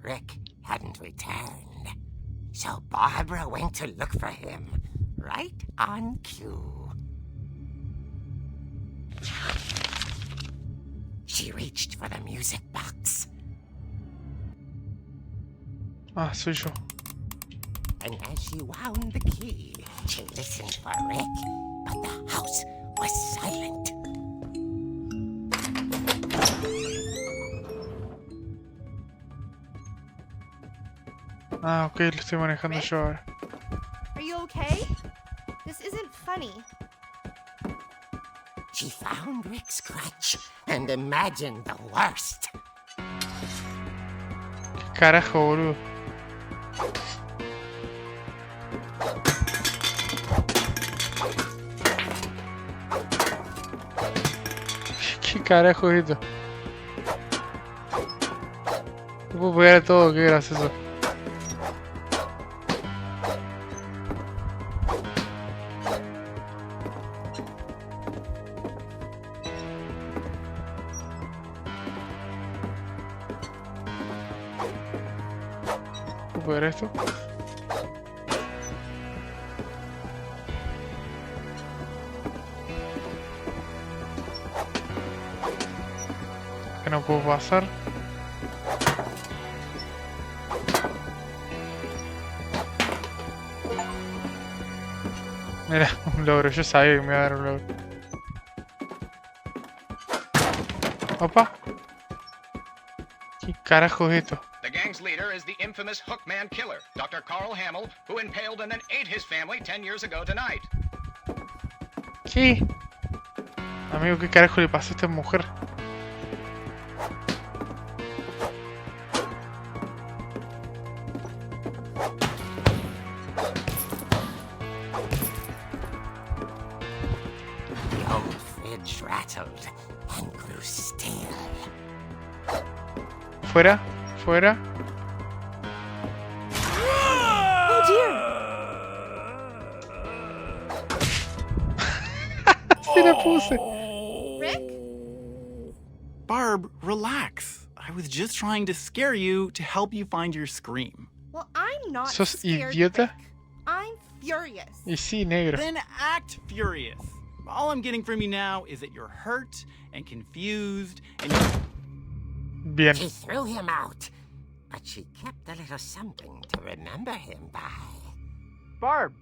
Rick hadn't returned. So Barbara went to look for him, right on cue. She reached for the music box. Ah, soy yo. And as she wound the key, she listened for Rick, but the house was silent. Ah, ok, lo estoy manejando yo ahora. Are you okay? This isn't funny. She found Rick's crutch and imagined the worst. ¿Qué carajo, boludo? ¿Qué carajo es esto? No puedo pegar a todo, qué gracioso. ¿Puedo pegar esto? Que no puedo pasar. Mira, un logro, yo sabía que me iba a dar un logro. Opa. ¿Qué carajo es esto? The gang's leader is the infamous Hookman killer, Dr. Carl Hamill, who impaled and then ate his family 10 years ago tonight. ¿Qué? Amigo, ¿qué carajo le pasó a esta mujer? The old fridge rattled and grew still. Fuera, fuera. Oh dear! Sí la puse. Rick? Barb, relax. I was just trying to scare you to help you find your scream. Well, I'm not ¿Sos scared, idiota? Rick. I'm furious. Y sí, negro. Then act furious. All I'm getting from you now is that you're hurt and confused and Bien. She threw him out, but she kept a little something to remember him by. Barb,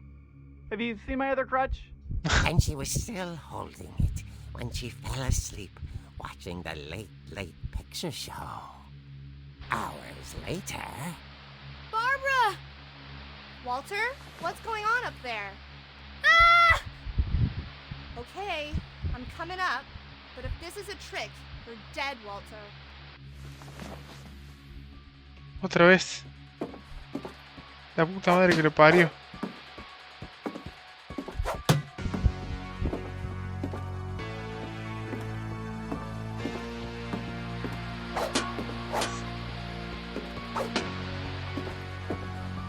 have you seen my other crutch? And she was still holding it when she fell asleep watching the late picture show. Hours later... Barbara! Walter, what's going on up there? Ah! Okay, I'm coming up, but if this is a trick, you're dead, Walter. Otra vez. La puta madre que lo parió.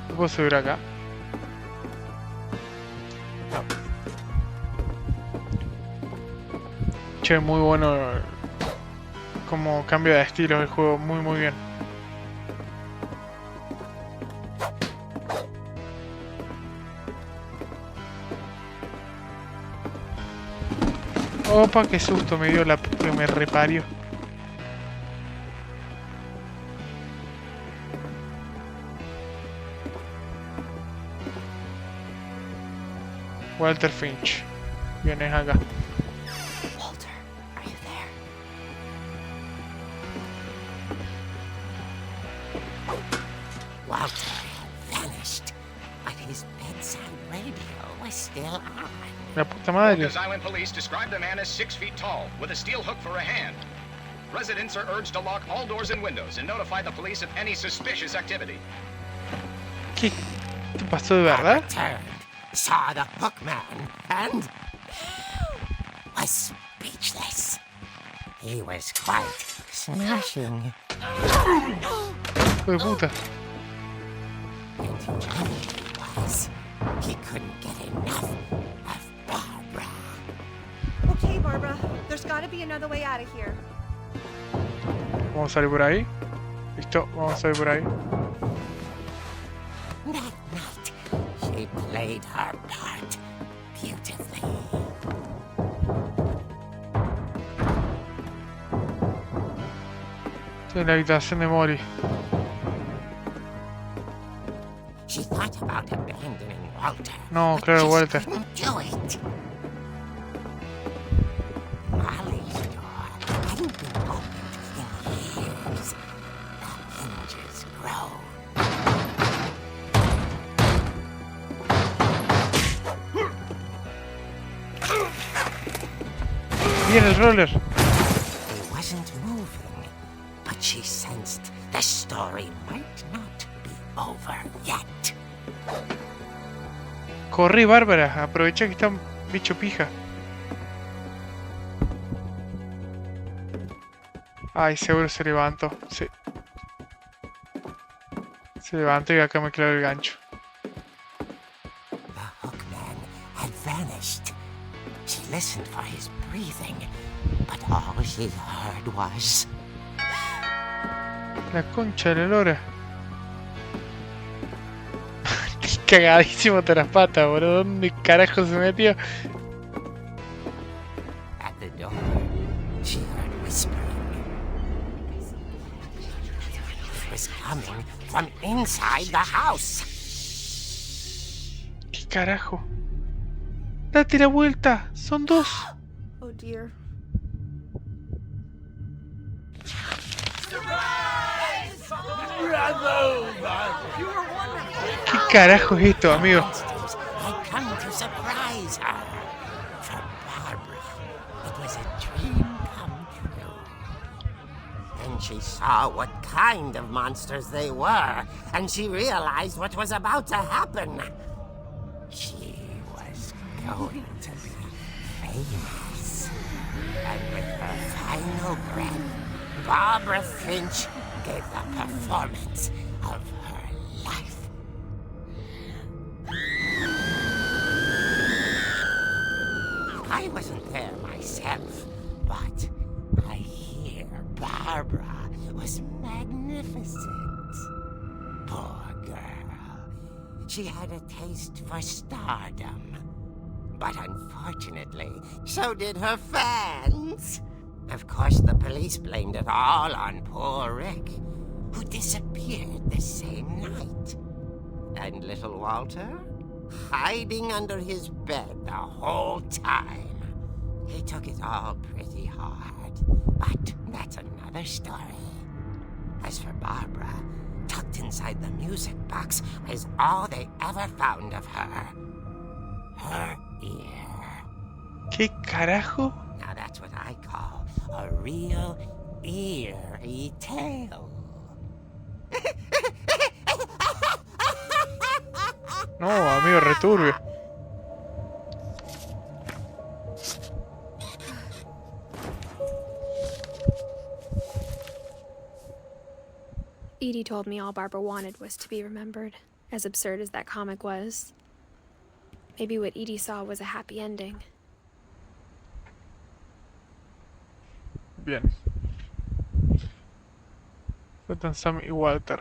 ¿No puedo subir acá? No. Che, muy bueno como cambio de estilo el juego, muy bien. Opa, qué susto me dio la que me reparió. Walter Finch. Vienes acá. Walter, are you there? Walter had vanished, but his bedside radio was still on. La puta madre. Orcas Island police describe the man as 6 feet tall, with a steel hook for a hand. Residents are urged to lock all doors and windows and notify the police of any suspicious activity. ¿Qué te pasó de verdad? Turned, saw the hookman, and was speechless. He was quite smashing. Hijo de puta. And he really was. He couldn't get enough of Barbara. Okay, Barbara, there's gotta be another way out of here. Vamos a salir por ahí. Listo, vamos a salir por ahí. That night, she played her part beautifully. Estoy en la habitación de Mori. She thought about abandoning Walter. No, but claro, just Walter. couldn't do it. Molly's door hadn't been opened in years. The hinges groaned. Bien, el roller. He wasn't moving, but she sensed the story might not be over yet. Corrí, Bárbara. Aprovecha que está un bicho pija. Ay, seguro se levantó. Sí. Se levantó y acá me clavó el gancho. The hookman had vanished. She listened for his breathing, but all she heard was... La concha de la lora. Cagadísimo de las patas, boludo. ¿Dónde carajo se metió? At the door, she heard whispering. It was coming from inside the house. ¿Qué carajo? Date la vuelta. Son dos. Oh dear. ¿Qué carajo es esto, amigo? Monsters had come to surprise her. For Barbara, it was a dream come true. Then she saw what kind of monsters they were, and she realized what was about to happen. She was going to be famous. And with her final breath, Barbara Finch gave the performance of her life. I wasn't there myself, but I hear Barbara was magnificent. Poor girl. She had a taste for stardom. But unfortunately, so did her fans. Of course, the police blamed it all on poor Rick, who disappeared the same night. And little Walter? Hiding under his bed the whole time. He took it all pretty hard, but that's another story. As for Barbara, tucked inside the music box was all they ever found of her. Her ear. ¿Qué carajo? Now that's what I call a real eerie tale. No, amigo, returbio. Edie told me all Barbara wanted was to be remembered, as absurd as that comic was. Maybe what Edie saw was a happy ending. Bien. Faltan Sam y Walter.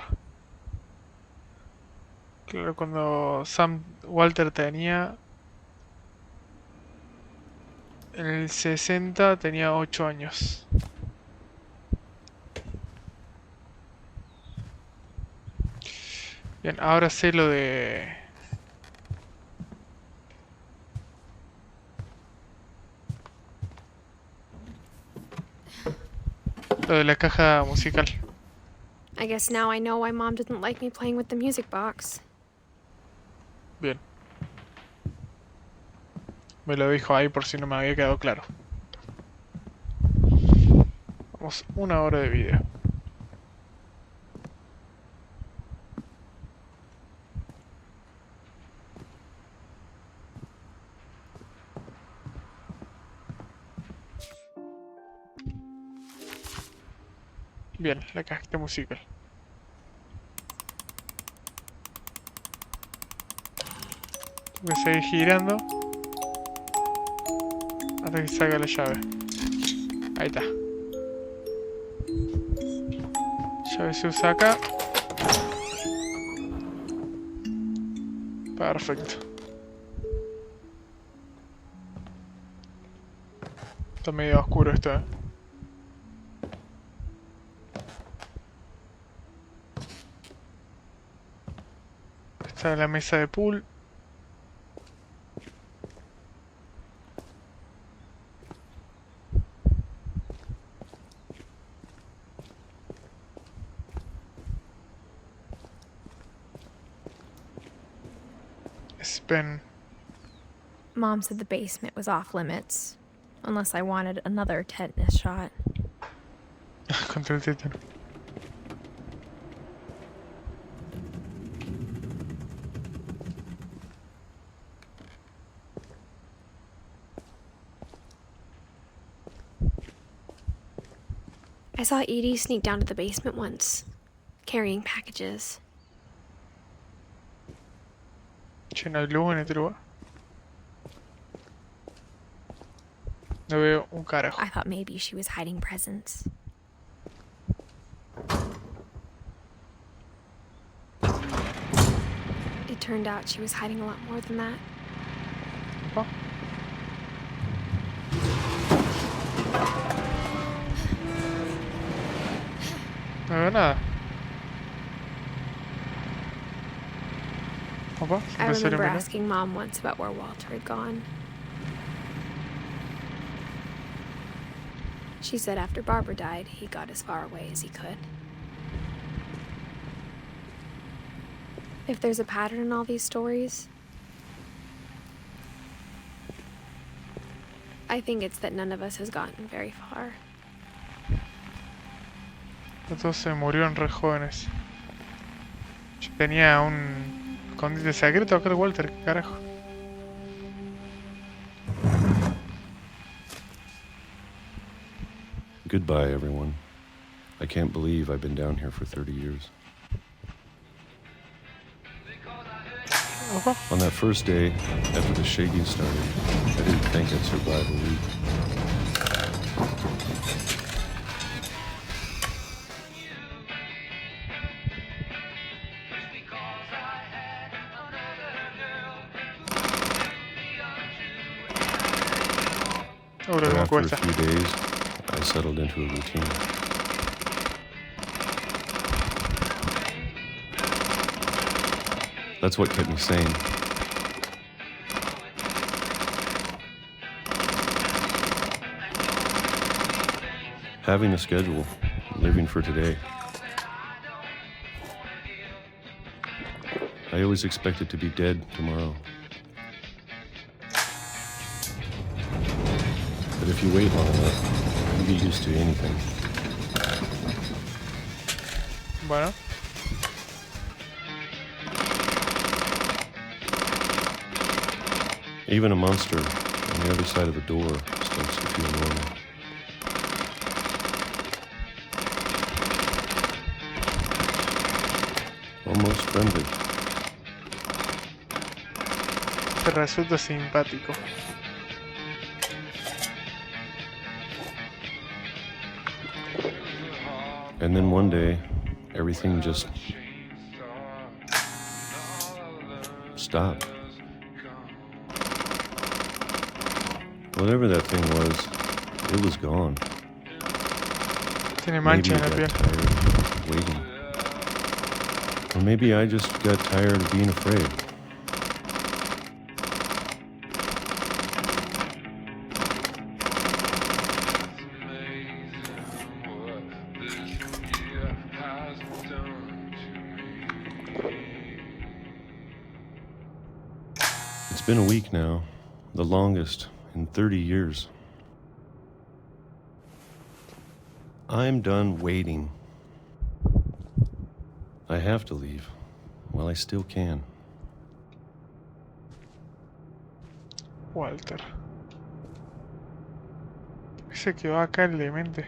Claro, cuando Walter tenía... En el 60 tenía 8 años. Bien, ahora sé lo de... Lo de la caja musical. I guess now I know why Mom didn't like me playing with the music box. Bien. Me lo dijo ahí por si no me había quedado claro. Vamos, 1 hora de video. Bien, la cajita musical. Tengo que seguir girando hasta que salga la llave. Ahí está. Llave se usa acá. Perfecto. Está medio oscuro esto, ¿eh? Está la mesa de pool. Spin. Mom said the basement was off limits, unless I wanted another tetanus shot. Contra el tétano. saw Edie sneak down to the basement once, carrying packages. Che, no hay luz en este lugar. No veo un carajo. I thought maybe she was hiding presents. It turned out she was hiding a lot more than that. Opa. No veo nada. Opa, se I empezó a remember iluminar. asking Mom once about where Walter had gone. She said after Barbara died, he got as far away as he could. If there's a pattern in all these stories, I think it's that none of us has gotten very far. Todos se murieron re jóvenes. Yo tenía un escondite secreto acá, Walter, ¿qué carajo? Goodbye, everyone. I can't believe I've been down here for 30 years. Opa. On that first day, after the shaking started, I didn't think I'd survive a week. Ahora But que me after a cuesta. few days, I settled into a routine. That's what kept me sane. Having a schedule, living for today. I always expected to be dead tomorrow. But if you wait long enough, you get used to anything. Bueno. Even a monster on the other side of the door starts to feel normal. Almost friendly. Te resulta simpático. And then one day, everything just stopped. Whatever that thing was, it was gone. Tiene Maybe mancha I en la got piel. tired of waiting. Or maybe I just got tired of being afraid. It's been a week now, the longest in 30 years. I'm done waiting. I have to leave while I still can. Walter. Se quedó acá el demente.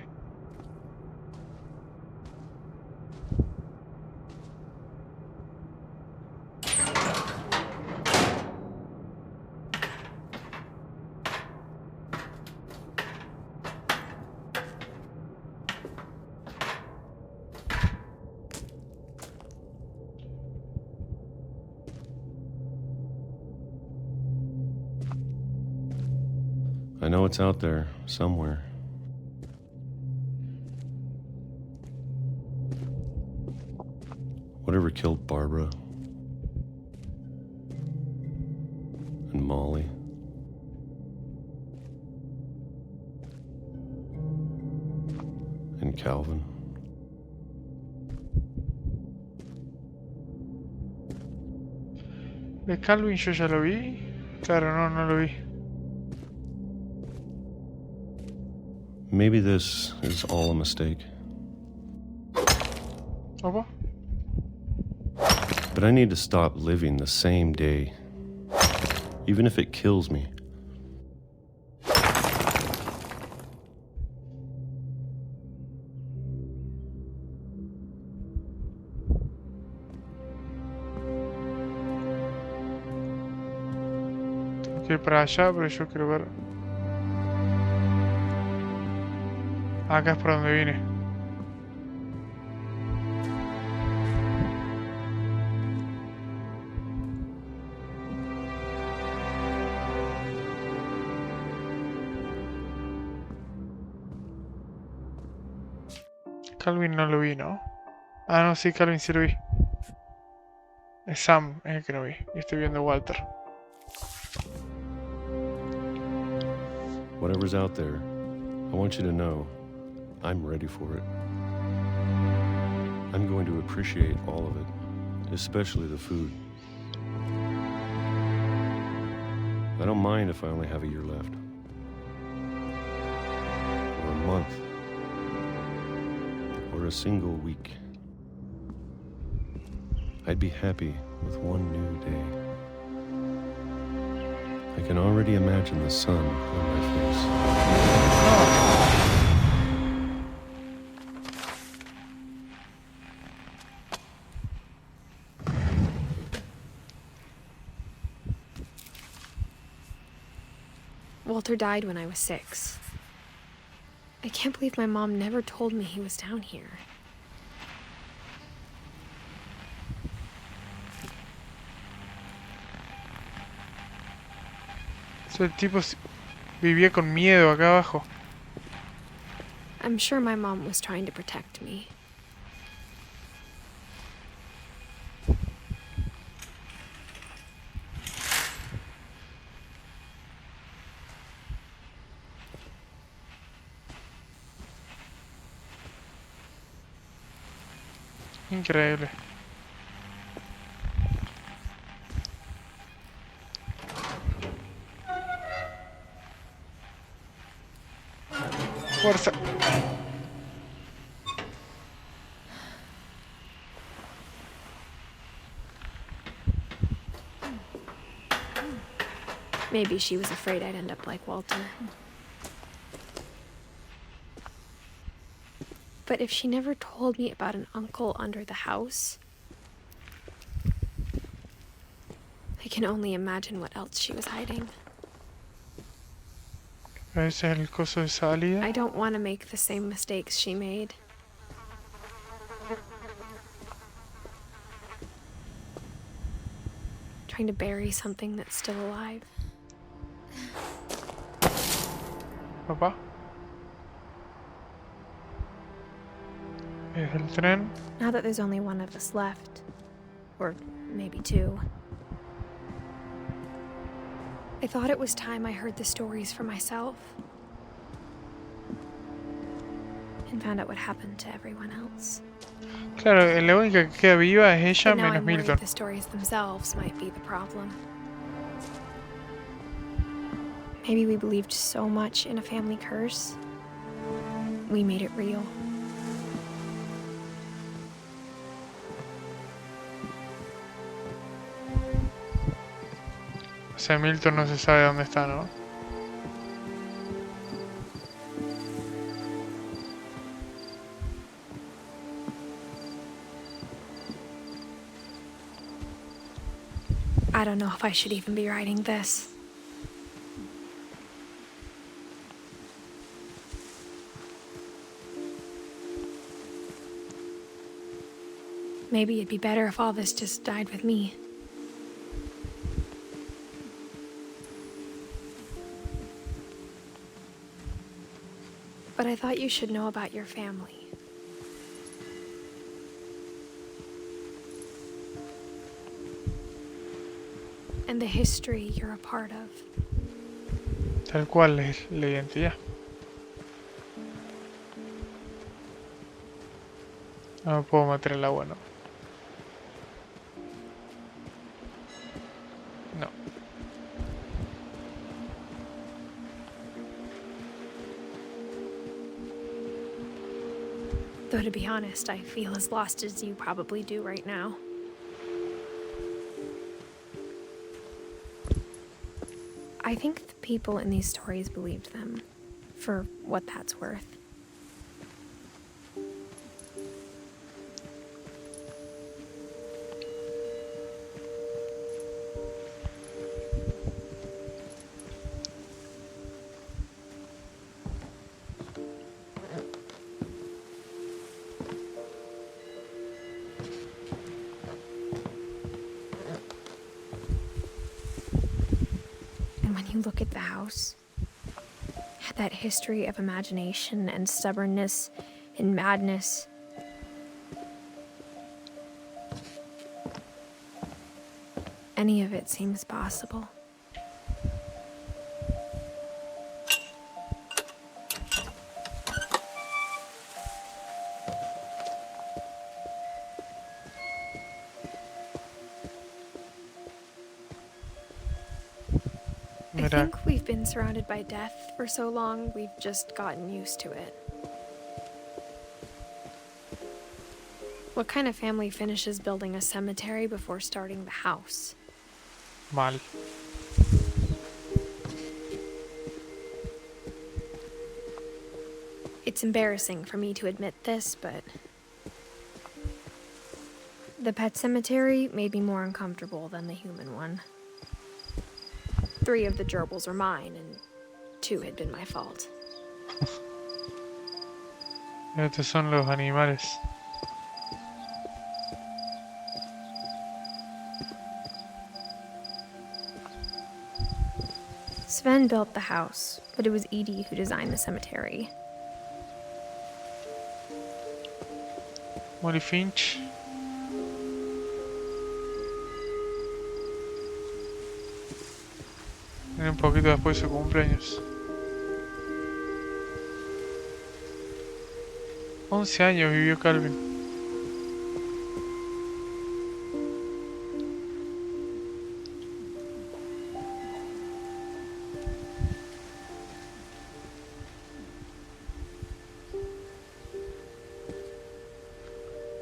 I know it's out there somewhere. Whatever killed Barbara and Molly and Calvin. De Calvin yo ya lo vi. Claro, no lo vi. Maybe this is all a mistake. Opa. But I need to stop living the same day, even if it kills me. que ir para allá, pero yo quiero ver. Acá es por donde vine. Calvin no lo vi, ¿no? Ah, no, sí, Calvin sí lo vi. Es Sam, es el que no vi. Y estoy viendo a Walter. Whatever's out there, I want you to know I'm ready for it. I'm going to appreciate all of it, especially the food. I don't mind if I only have a year left. Or a month. Or a single week. I'd be happy with one new day. I can already imagine the sun on my face. Walter died when I was 6. I can't believe my mom never told me he was down here. O sea, el tipo vivía con miedo acá abajo. I'm sure my mom was trying to protect me. Increíble. Fuerza. Maybe she was afraid I'd end up like Walter. But if she never told me about an uncle under the house, I can only imagine what else she was hiding. Ese es el coso de salida. I don't want to make the same mistakes she made. Trying to bury something that's still alive. Papá. Es el tren. Now that there's only one of us left, or maybe 2, I thought it was time I heard the stories for myself and found out what happened to everyone else. Claro, la única que queda viva es ella But now menos I'm worried Milton. the stories themselves might be the problem. Maybe we believed so much in a family curse, we made it real. O sea, Milton no se sabe dónde está, ¿no? I don't know if I should even be writing this. Maybe it'd be better if all this just died with me. But I thought you should know about your family. And the history you're a part of. Tal cual es la identidad. No me puedo meter el agua, ¿no? No. Though to be honest, I feel as lost as you probably do right now. I think the people in these stories believed them, for what that's worth. you look at the house, had that history of imagination and stubbornness and madness. Any of it seems possible. I think we've been surrounded by death for so long, we've just gotten used to it. What kind of family finishes building a cemetery before starting the house? Mal. It's embarrassing for me to admit this, but the pet cemetery made me more uncomfortable than the human one. 3 of the gerbils were mine, and 2 had been my fault. Estos son los animales. Sven built the house, but it was Edie who designed the cemetery. Molly Finch. Era un poquito después de su cumpleaños. 11 años vivió Calvin.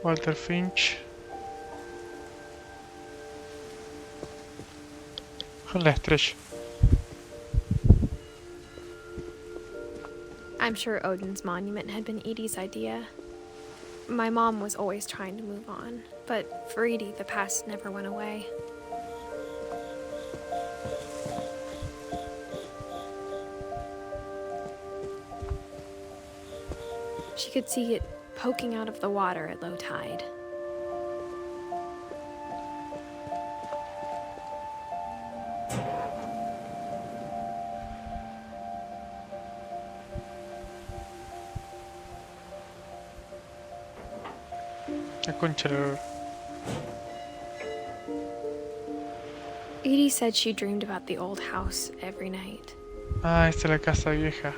Walter Finch. La estrella. I'm sure Odin's monument had been Edie's idea. My mom was always trying to move on, but for Edie, the past never went away. She could see it poking out of the water at low tide. La concha de oro. Edie said she dreamed about the old house every night. Ah, esta es la casa vieja.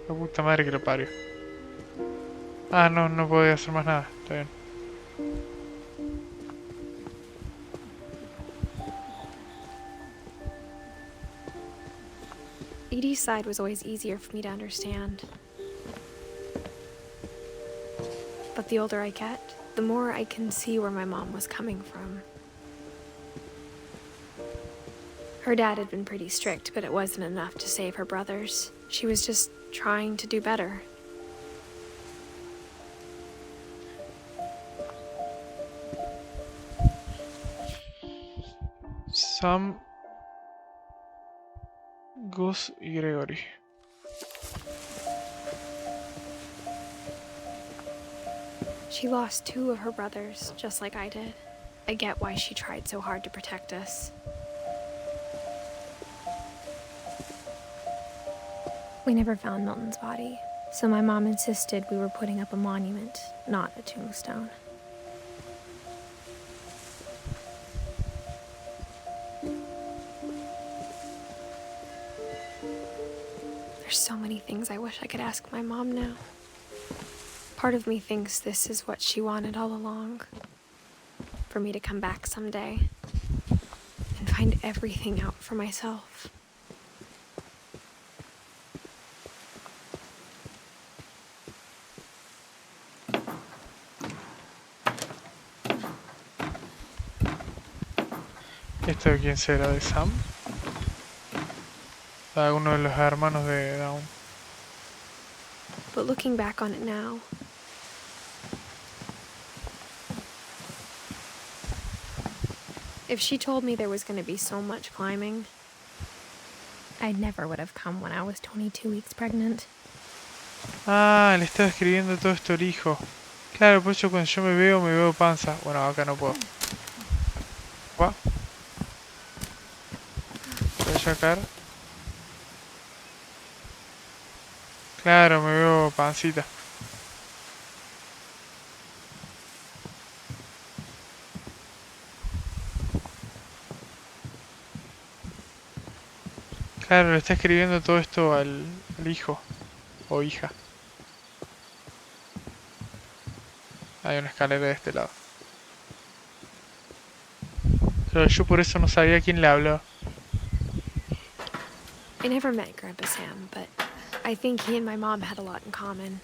La puta madre que lo parió. Ah, no, no podía hacer más nada. Está bien. Edie's side was always easier for me to understand. But the older I get, the more I can see where my mom was coming from. Her dad had been pretty strict, but it wasn't enough to save her brothers. She was just trying to do better. Sam, Gus y Gregory. She lost 2 of her brothers, just like I did. I get why she tried so hard to protect us. We never found Milton's body, so my mom insisted we were putting up a monument, not a tombstone. There's so many things I wish I could ask my mom now. Part of me thinks this is what she wanted all along. For me to come back someday and find everything out for myself. ¿Esto de quién será? ¿De Sam? ¿De uno de los hermanos de Dawn? But looking back on it now, if she told me there was going to be so much climbing, I never would have come when I was 22 weeks pregnant. Ah, le estaba escribiendo todo esto al hijo. Claro, por eso cuando yo me veo panza. Bueno, acá no puedo. ¿Va? Voy a sacar. Claro, me veo pancita. Claro, le está escribiendo todo esto al hijo o hija. Hay una escalera de este lado. Pero yo por eso no sabía quién le habló. I never met Grandpa Sam, but I think he and my mom had a lot in common.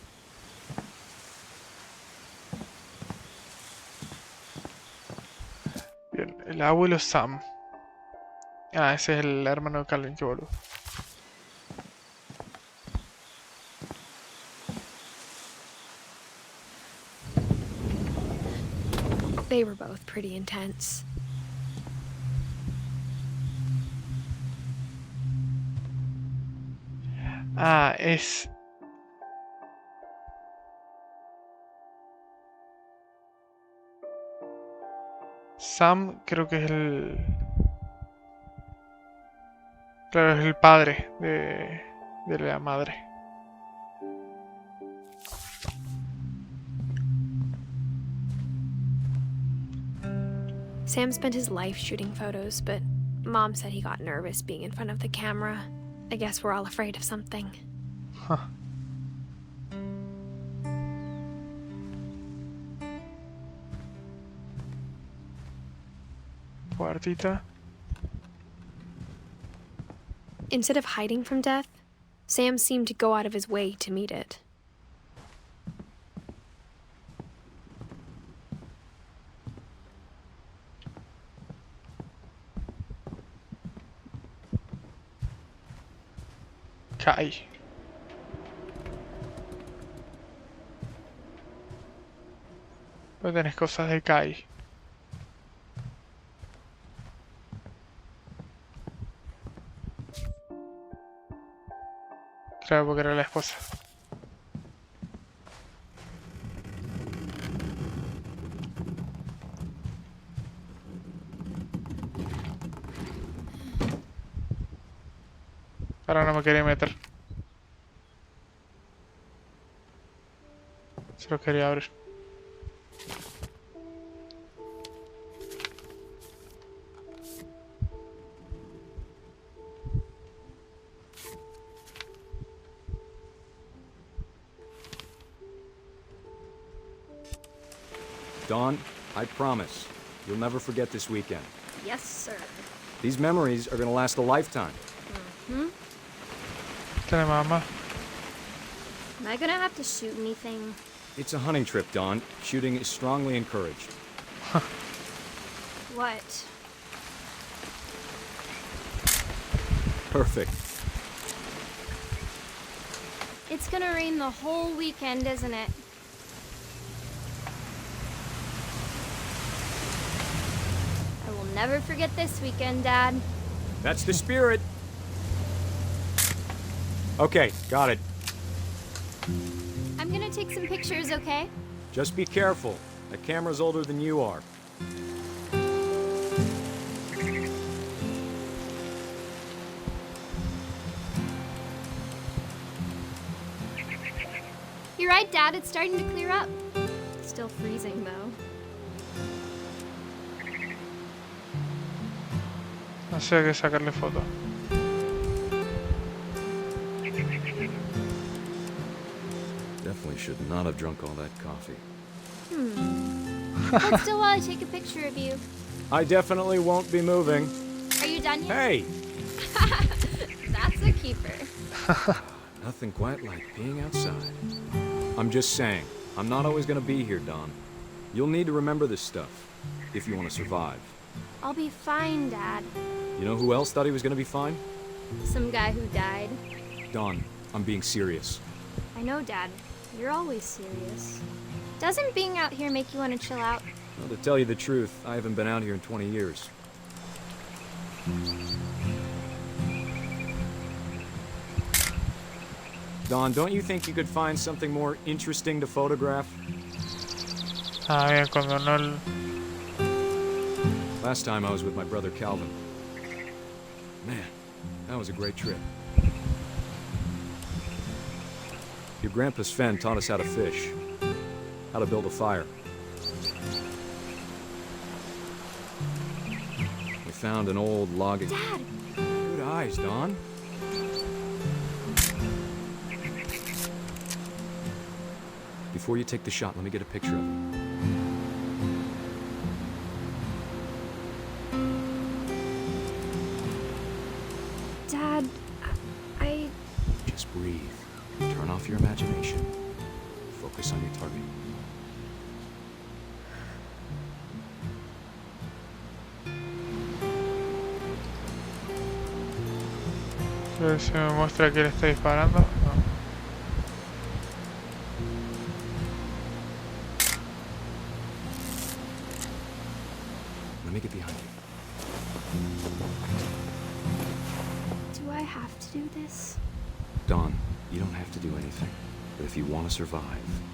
Bien, el abuelo Sam. Ah, ese es el hermano de Calvin, qué boludo. They were both pretty intense. Ah, es... Sam creo que es el... Claro, es el padre de la madre. Sam spent his life shooting photos, but Mom said he got nervous being in front of the camera. I guess we're all afraid of something. Huh. Cuartita. Instead of hiding from death, Sam seemed to go out of his way to meet it. Kai. Pues tenés cosas de Kai. Claro, porque era la esposa. Ahora no me quería meter. Solo quería abrir. Dawn, I promise, you'll never forget this weekend. Yes, sir. These memories are gonna last a lifetime. Tiene mamá. Am I gonna have to shoot anything? It's a hunting trip, Dawn. Shooting is strongly encouraged. What? Perfect. It's gonna rain the whole weekend, isn't it? I will never forget this weekend, Dad. That's the spirit. Okay, got it. I'm gonna take some pictures, okay? Just be careful. That camera's older than you are. You're right, Dad. It's starting to clear up. It's still freezing, though. No sé a qué sacarle foto. Definitely should not have drunk all that coffee. Hold still while I take a picture of you. I definitely won't be moving. Are you done yet? Hey! That's a keeper. Nothing quite like being outside. I'm just saying, I'm not always gonna be here, Dawn. You'll need to remember this stuff, if you want to survive. I'll be fine, Dad. You know who else thought he was gonna be fine? Some guy who died. Dawn, I'm being serious. I know, Dad. You're always serious. Doesn't being out here make you want to chill out? Well, to tell you the truth, I haven't been out here in 20 years. Dawn, don't you think you could find something more interesting to photograph? No sé, ¿qué sacarle foto? Just be careful. That camera's older than you are. These memories are gonna last a lifetime. Tiene mamá. Dawn, don't you think you could find something more interesting to photograph? Ah, bien, cuando no... Last time I was with my brother Calvin. Man, that was a great trip. Your grandpa Sven taught us how to fish, how to build a fire. We found an old logging... Dad! Good eyes, Dawn. Before you take the shot, let me get a picture of it. Dad, I... Just breathe. Turn off your imagination. Focus on your target. A ver si me muestra que le está disparando. No. Let me get behind you. Do I have to do this? Dawn, you don't have to do anything. But if you want to survive,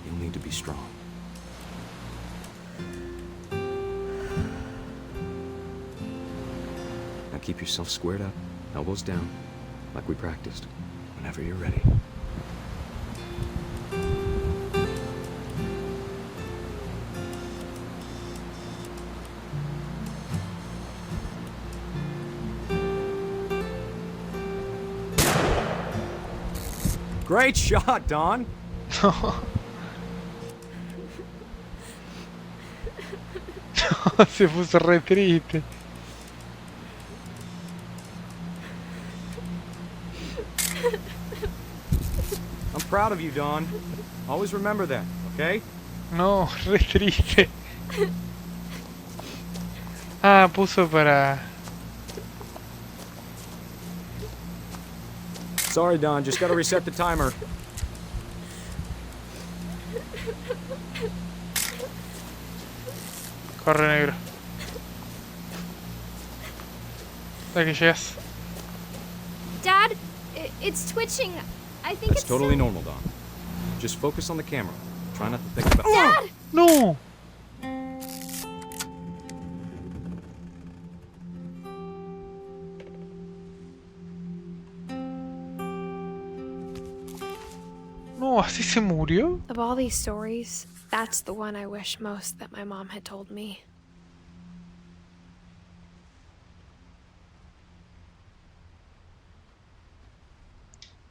you'll need to be strong. Now keep yourself squared up, elbows down, like we practiced. Whenever you're ready. Great shot, Dawn! Se puso re triste. I'm proud of you, Dawn. Always remember that, okay? No, re triste. Ah, puso para... Sorry, Dawn, just gotta reset the timer. Corre, negro. Da que llegas. Dad, it's twitching. I think That's it's totally normal, Dawn. Just focus on the camera. Try not to think about... Dad! No. No, así se murió. Of all these stories, that's the one I wish most that my mom had told me.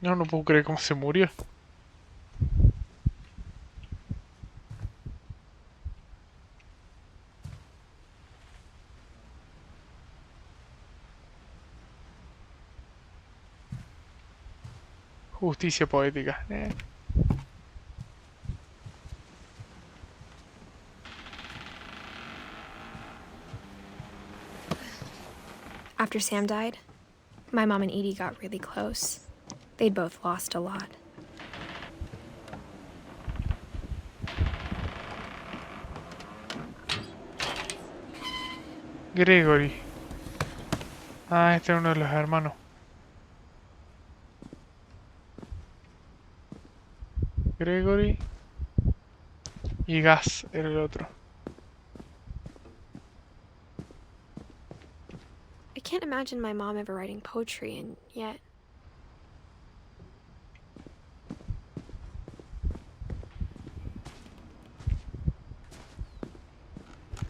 No, no puedo creer cómo se murió. Justicia poética. After Sam died, my mom and Edie got really close. They'd both lost a lot. Gregory. Ah, este es uno de los hermanos. Gregory. Y Gas era el otro. I can't imagine my mom ever writing poetry, and yet...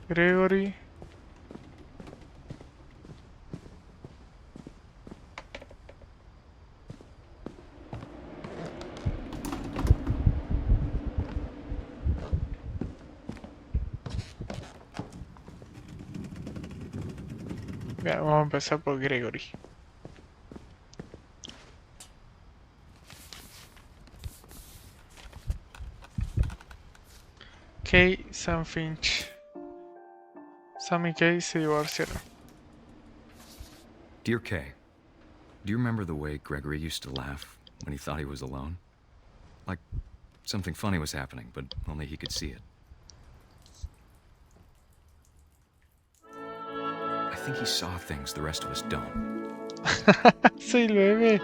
Gregory. Bien, vamos a empezar por Gregory. Kay, Sam Finch. Sam y Kay se divorciaron. Dear Kay, do you remember the way Gregory used to laugh when he thought he was alone? Like something funny was happening, but only he could see it. I think he saw things the rest of us don't. Soy el bebé.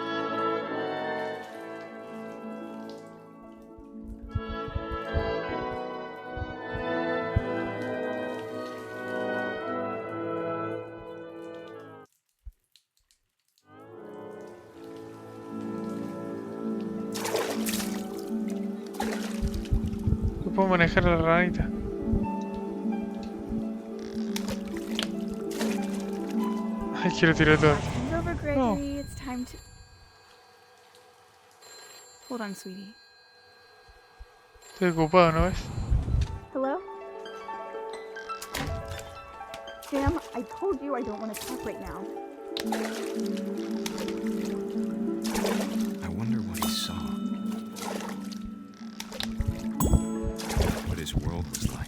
puedo manejar a la ranita. Ay, quiero tirar todo. It's over, Gregory. No. It's time to... Hold on, sweetie. Estoy ocupado, ¿no ves? Hello? Sam, I told you I don't want to talk right now. I wonder what he saw. What his world was like.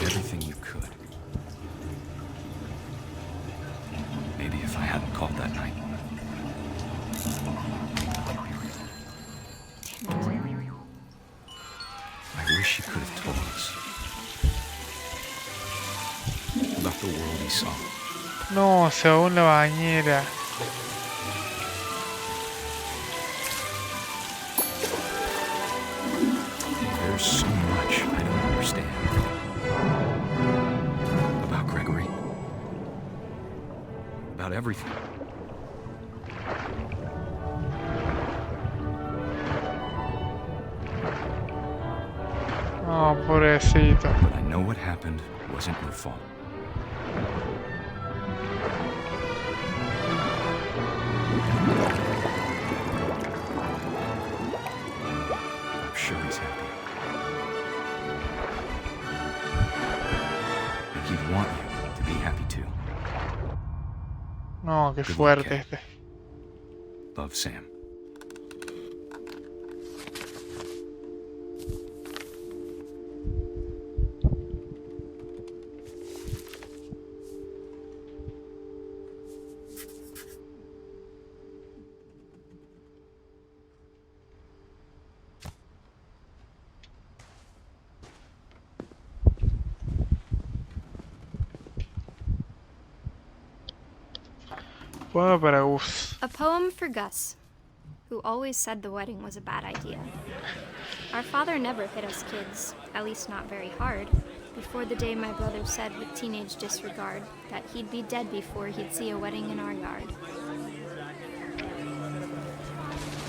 Everything you could. Maybe if I hadn't called that night. I wish he could have told us about the world he saw. No, se ahogó en la bañera. There's so much I don't understand about Gregory, about everything. Oh, pobrecito. But I know what happened wasn't your fault. I'm sure he's happy. And he'd want you to be happy too. No, qué Good luck, fuerte kid. este. Love, Sam. Poema para Gus. A poem for Gus, who always said the wedding was a bad idea. Our father never hit us kids, at least not very hard, before the day my brother said with teenage disregard that he'd be dead before he'd see a wedding in our yard.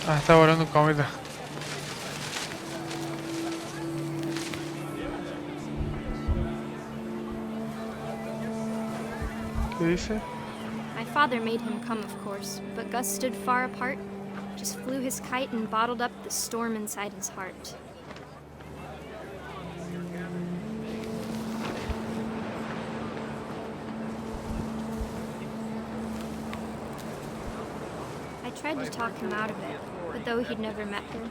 Ah, está volando un cometa. ¿Qué dice? My father made him come, of course, but Gus stood far apart, just flew his kite and bottled up the storm inside his heart. I tried to talk him out of it, but though he'd never met her,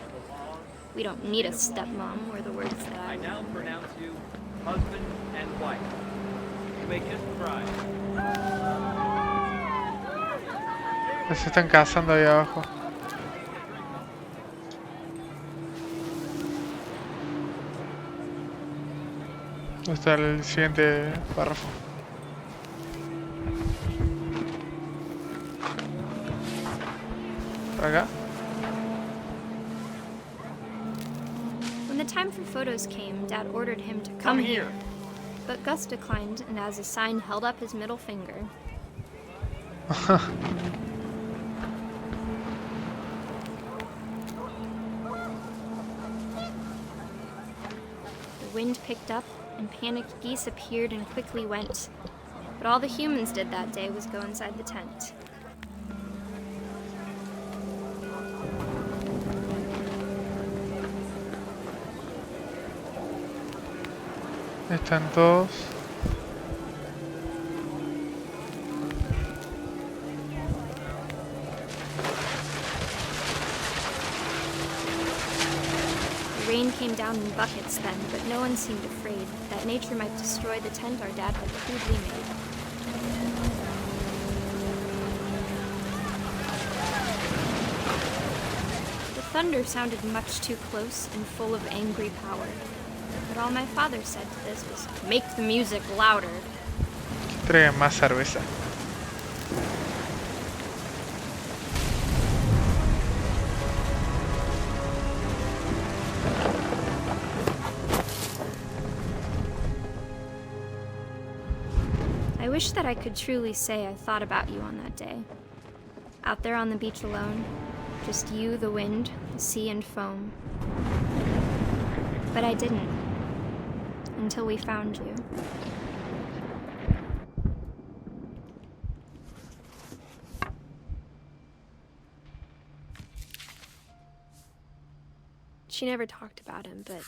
we don't need a stepmom, were the words that I now pronounce you husband and wife. You may kiss the bride. Se están casando ahí abajo. ¿Dónde está el siguiente párrafo? When the time for photos came, Dad ordered him to come here. But Gus declined, and as a sign held up his middle finger. The wind picked up, and panicked geese appeared and quickly went. But all the humans did that day was go inside the tent. Están todos. The rain came down in buckets then, but no one seemed afraid that nature might destroy the tent our dad had crudely made. The thunder sounded much too close and full of angry power. But all my father said to this was, "Make the music louder." Traigan más cerveza. I wish that I could truly say I thought about you on that day. Out there on the beach alone, just you, the wind, the sea, and foam. But I didn't. Until we found you. She never talked about him, but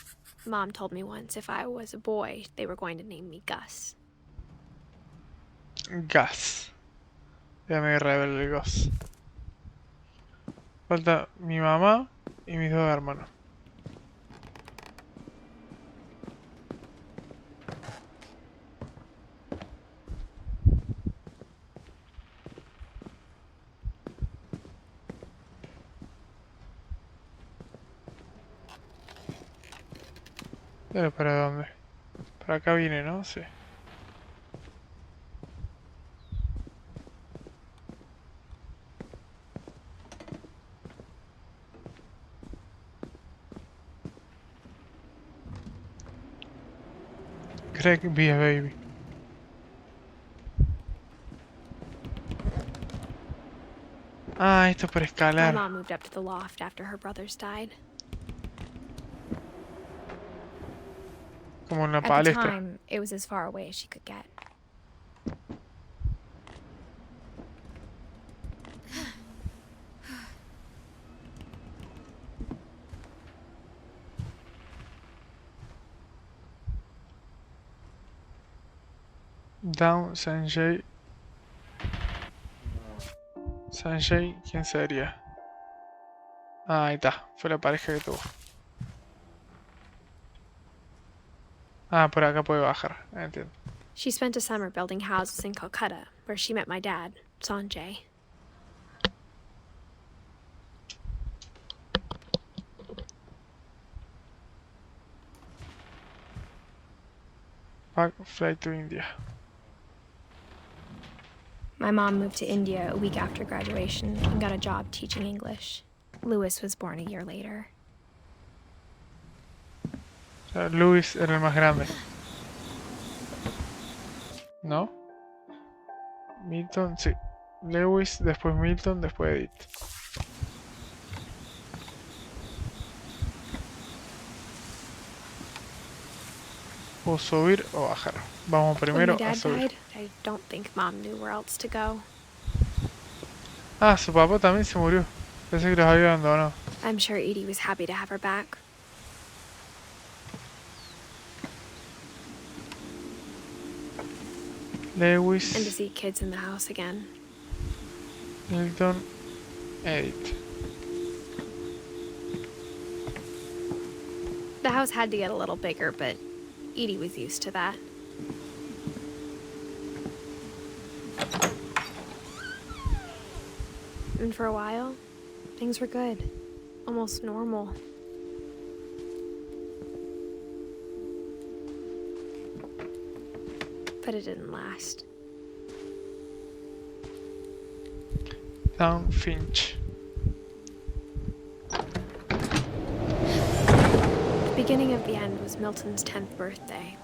Mom told me once if I was a boy, they were going to name me Gus. Gas. Ya me rebelde el Gus. Falta mi mamá y mis dos hermanos. ¿Pero para dónde? Para acá viene, ¿no? Sí. Greg be a baby. Ah, esto por My escalar. mom moved up to the loft after her brothers died. Como una At the palestra. time, it was as far away as she could get. Down Sanjay. Sanjay, ¿quién sería? Ah, ahí está. Fue la pareja que tuvo. Ah, por acá puede bajar. Entiendo. She spent a summer building houses in Calcutta, where she met my dad, Sanjay. Back flight to India. My mom moved to India a week after graduation and got a job teaching English. Louis was born a year later. O sea, Luis era el más grande. ¿No? Milton, sí. Lewis, después Milton, después Edith. ¿Puedo subir o bajar? Vamos When primero my a dad subir. died, I don't think Mom knew where else to go. Ah, su papá también se murió. Pensé que los había abandonado. I'm sure Edie was happy to have her back. Lewis, And to see kids in the house again. Milton, Edith. The house had to get a little bigger, but Edie was used to that. And for a while, things were good. Almost normal. But it didn't last. Down Finch. The beginning of the end was Milton's 10th birthday,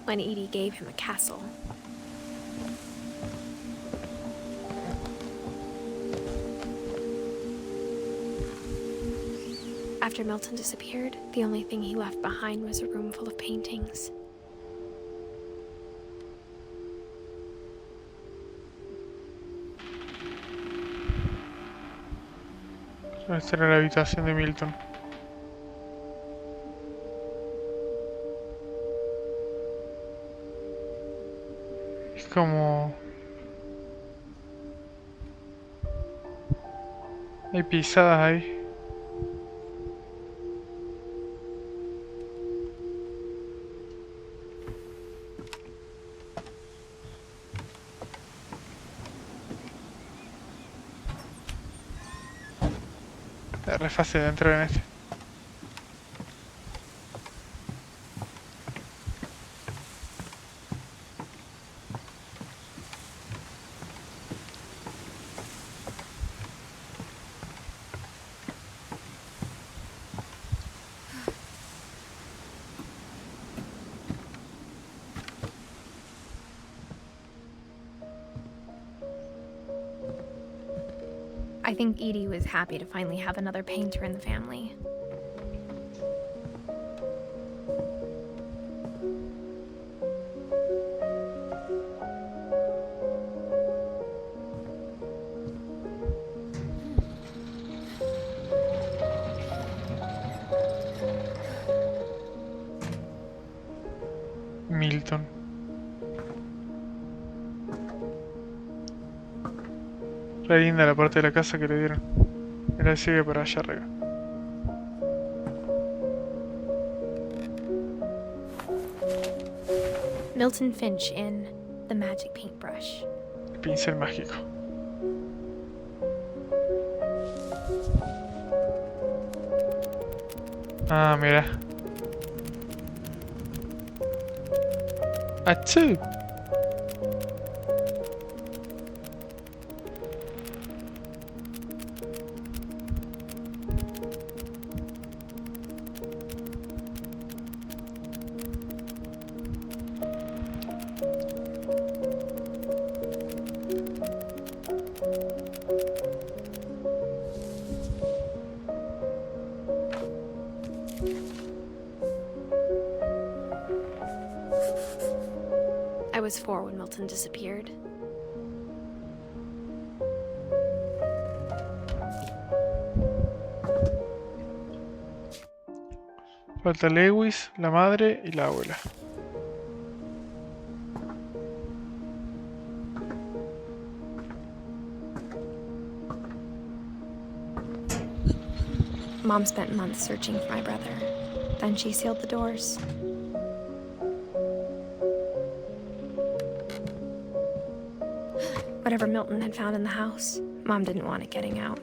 when Edie gave him a castle. After Milton disappeared, the only thing he left behind was a room full of paintings. Esta era la habitación de Milton. Es como... Hay pisadas ahí. Es re fácil de entrar en este. I think Edie was happy to finally have another painter in the family. Milton. Re linda la parte de la casa que le dieron. Mira, sigue para allá arriba. Milton Finch in The Magic Paintbrush. El pincel mágico. Ah, mira. ¡Achú! I was 4 when Milton disappeared. Falta Lewis, la madre y la abuela. Mom spent months searching for my brother. Then she sealed the doors. Whatever Milton had found in the house, Mom didn't want it getting out.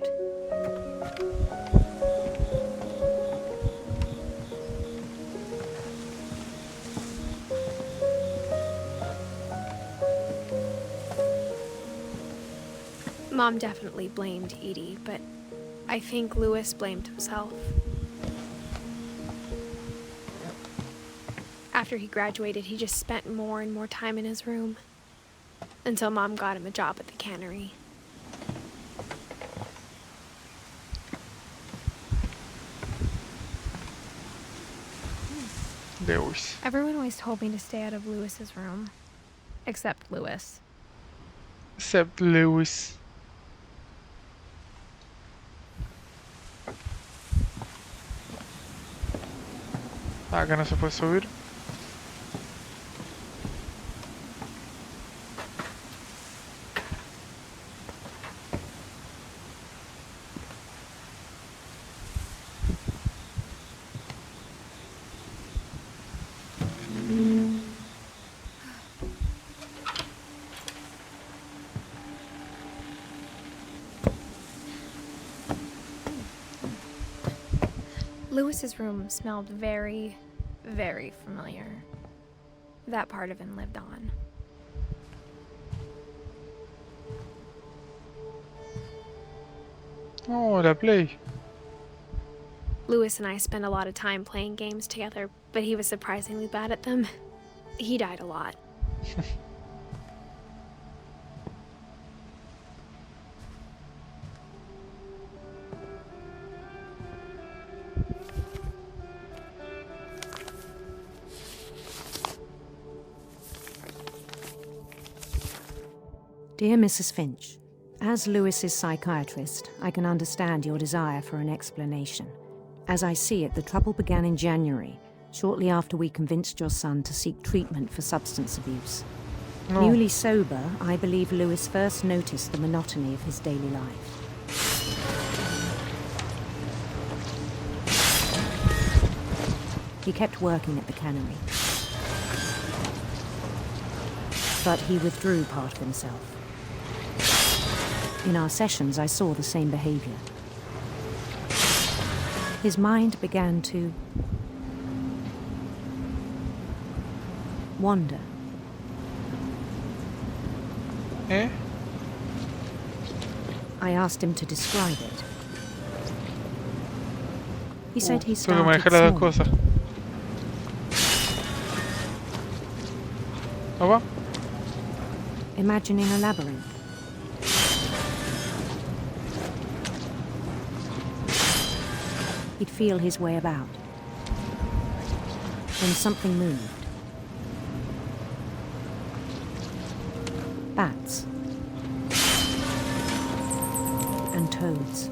Mom definitely blamed Edie, but I think Lewis blamed himself. After he graduated, he just spent more and more time in his room. Until Mom got him a job at the cannery. Lewis. Everyone always told me to stay out of Lewis's room. Except Lewis. Except Lewis. Acá no se puede subir. Lewis's room smelled very, very familiar. That part of him lived on. Oh, la Play. Lewis and I spent a lot of time playing games together, but he was surprisingly bad at them. He died a lot. Dear Mrs. Finch, as Lewis's psychiatrist, I can understand your desire for an explanation. As I see it, the trouble began in January, shortly after we convinced your son to seek treatment for substance abuse. No. Newly sober, I believe Lewis first noticed the monotony of his daily life. He kept working at the cannery, but he withdrew part of himself. In our sessions, I saw the same behavior. His mind began to wander. ¿Eh? I asked him to describe it. He said he Tengo que started manejar las dos small. cosas. ¿No va? Imagining a labyrinth. He'd feel his way about. Then something moved. Bats. And toads.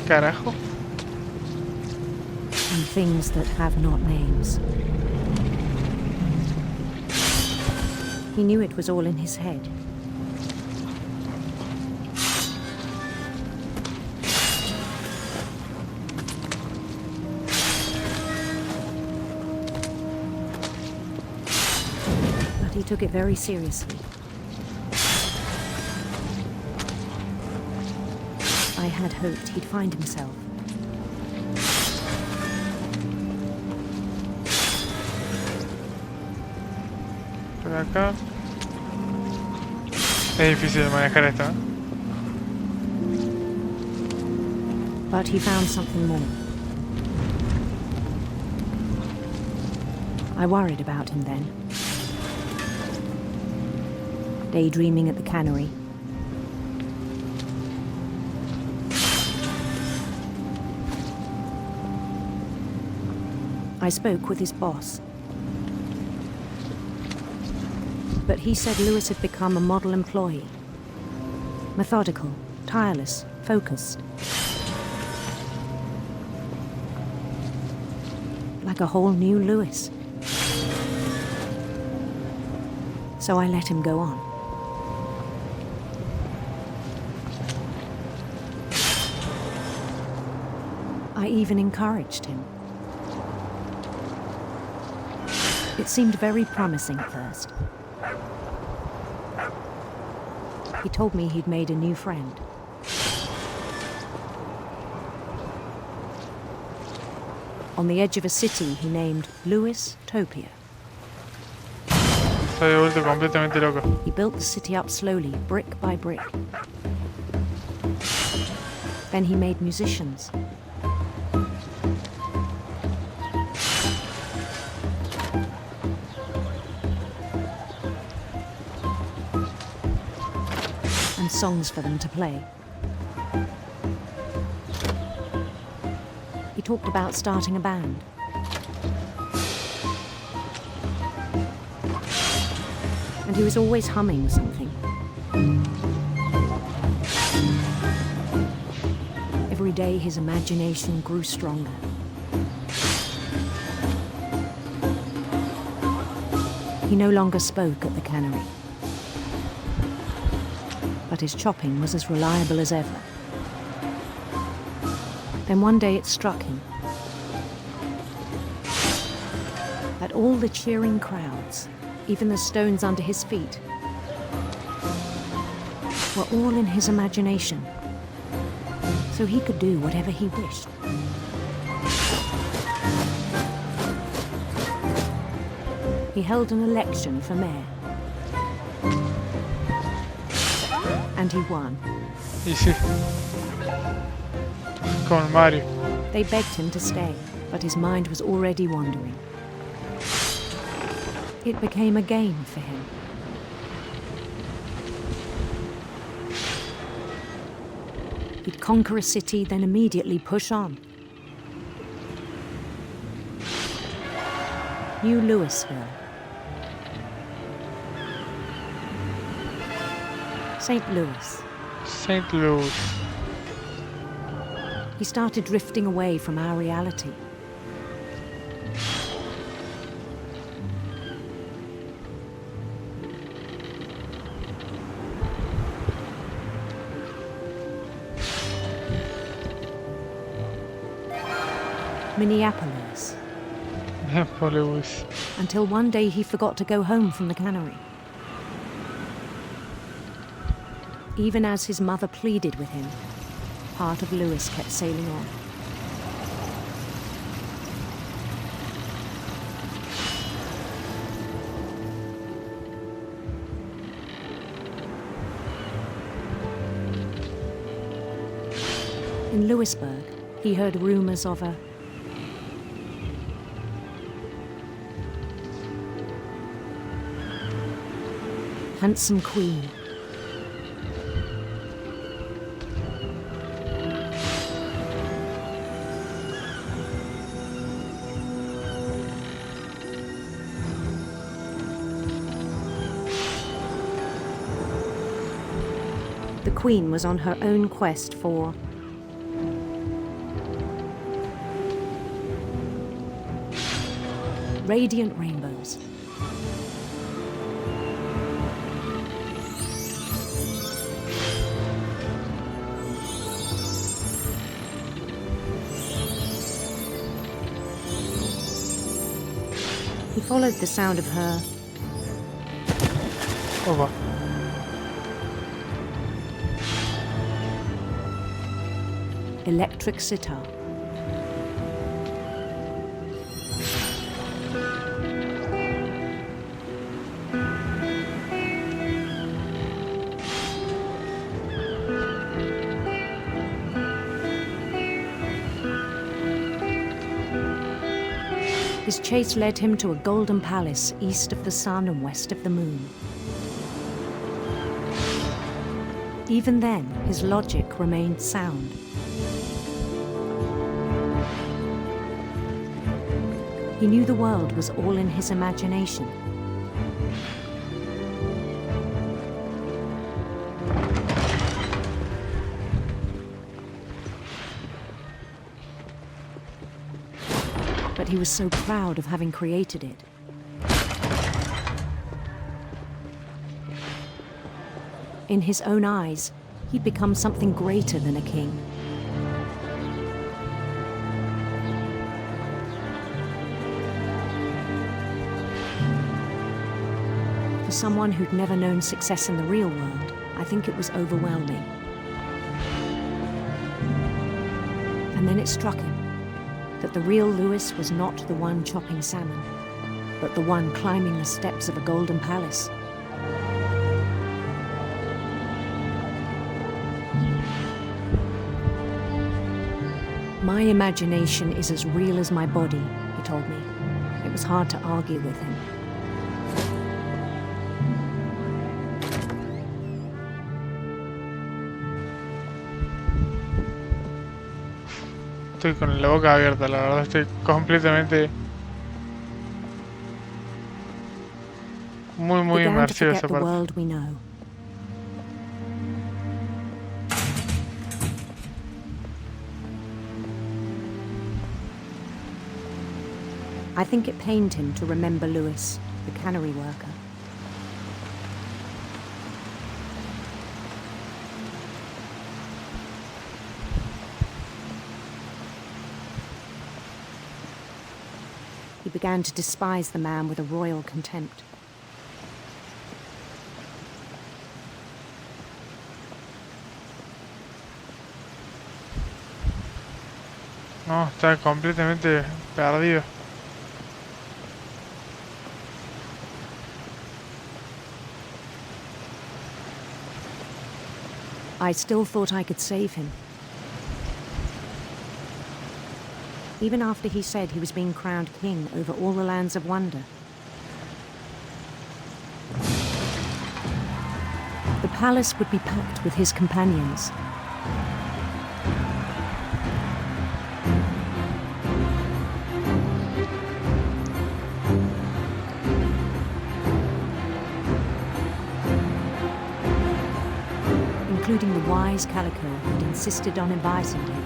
Carajo. And things that have not names. He knew it was all in his head. But he took it very seriously. I had hoped he'd find himself. Por acá. Es difícil de manejar esto, ¿eh? But he found something more. I worried about him then. Daydreaming at the cannery. I spoke with his boss. But he said Lewis had become a model employee. Methodical, tireless, focused. Like a whole new Lewis. So I let him go on. I even encouraged him. It seemed very promising at first. He told me he'd made a new friend. On the edge of a city he named Lewis Topia. Se había vuelto completamente loco. He built the city up slowly, brick by brick. Then he made musicians. And songs for them to play. He talked about starting a band. And he was always humming something. Every day his imagination grew stronger. He no longer spoke at the cannery. But his chopping was as reliable as ever. Then one day it struck him that all the cheering crowds, even the stones under his feet, were all in his imagination, so he could do whatever he wished. he held an election for mayor. And he won. Y sí. Con Mario. They begged him to stay, but his mind was already wandering. It became a game for him. He'd conquer a city, then immediately push on. New Louisville. St. Louis. St. Louis. He started drifting away from our reality. Minneapolis. Minneapolis. Until one day he forgot to go home from the cannery. Even as his mother pleaded with him, part of Louis kept sailing on. In Louisburg, he heard rumors of a handsome queen. The queen was on her own quest for radiant rainbows. He followed the sound of her Over. electric sitar. His chase led him to a golden palace east of the sun and west of the moon. Even then, his logic remained sound. He knew the world was all in his imagination. But he was so proud of having created it. In his own eyes, he'd become something greater than a king. For someone who'd never known success in the real world, I think it was overwhelming. And then it struck him that the real Louis was not the one chopping salmon, but the one climbing the steps of a golden palace. My imagination is as real as my body, he told me. It was hard to argue with him. Estoy con la boca abierta, la verdad, estoy completamente muy inmersivo esa parte. World we know. I think it pained him to remember Louis, the cannery worker. He began to despise the man with a royal contempt. No, está completamente perdido. I still thought I could save him. Even after he said he was being crowned king over all the lands of wonder. The palace would be packed with his companions. Including the wise Calico who'd insisted on inviting him.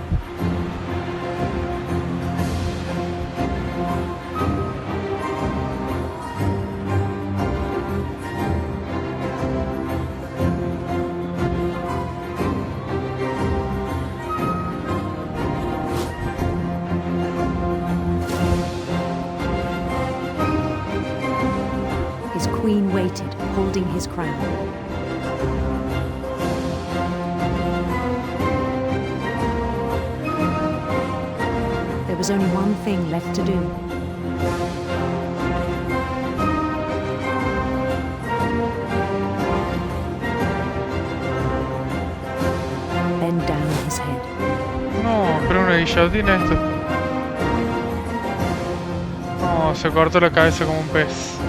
His queen waited, holding his crown. There was only one thing left to do. Bend down his head. No, pero una guillotina esto. No, se cortó la cabeza como un pez.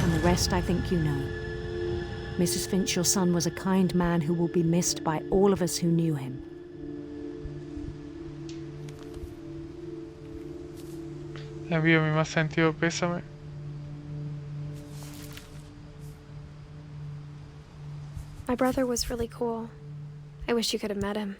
And the rest I think you know. Mrs. Finch, your son was a kind man who will be missed by all of us who knew him. Envío mi más sentido pésame. My brother was really cool. I wish you could have met him.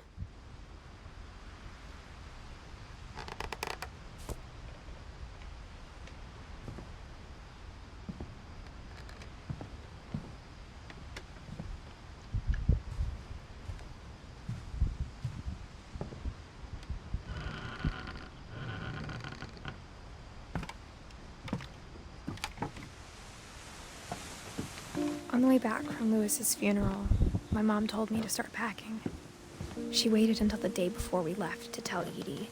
On the way back from Lewis's funeral, my mom told me to start packing. She waited until the day before we left to tell Edie.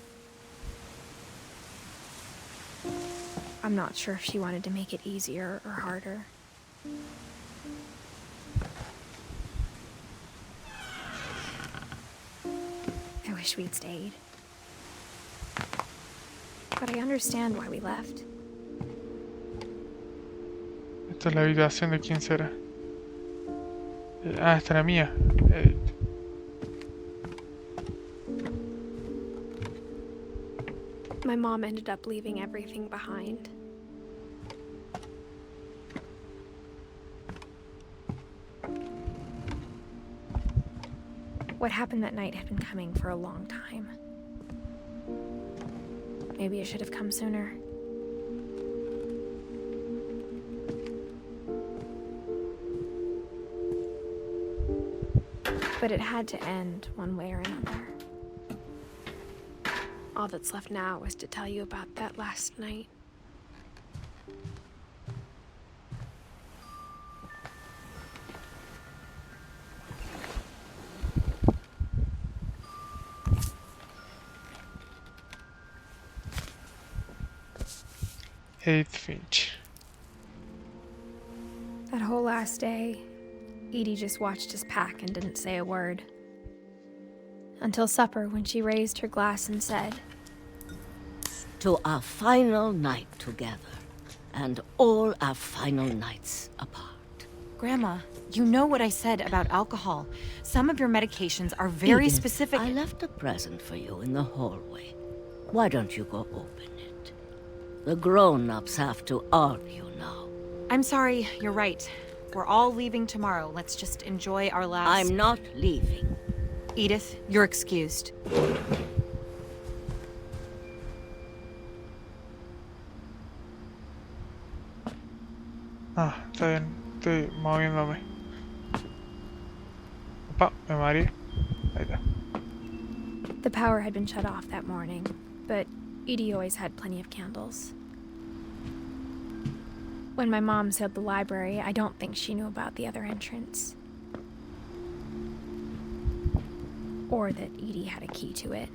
I'm not sure if she wanted to make it easier or harder. I wish we'd stayed. But I understand why we left. Esta es la habitación de quién será. Ah, esta era mía. My mom ended up leaving everything behind. What happened that night had been coming for a long time. Maybe it should have come sooner. But it had to end one way or another. All that's left now is to tell you about that last night. Edith Finch. That whole last day, Edie just watched us pack and didn't say a word. Until supper, when she raised her glass and said, "To our final night together, and all our final nights apart." Grandma, you know what I said about alcohol. Some of your medications are very Edith, specific. I left a present for you in the hallway. Why don't you go open it? The grown-ups have to argue now. I'm sorry, you're right. We're all leaving tomorrow. Let's just enjoy our last... I'm not leaving. Edith, you're excused. Ah, está bien. Estoy moviéndome. Opa, me mareé. Ahí está. The power had been shut off that morning, but Edie always had plenty of candles. When my mom sealed the library, I don't think she knew about the other entrance. Or that Edie had a key to it.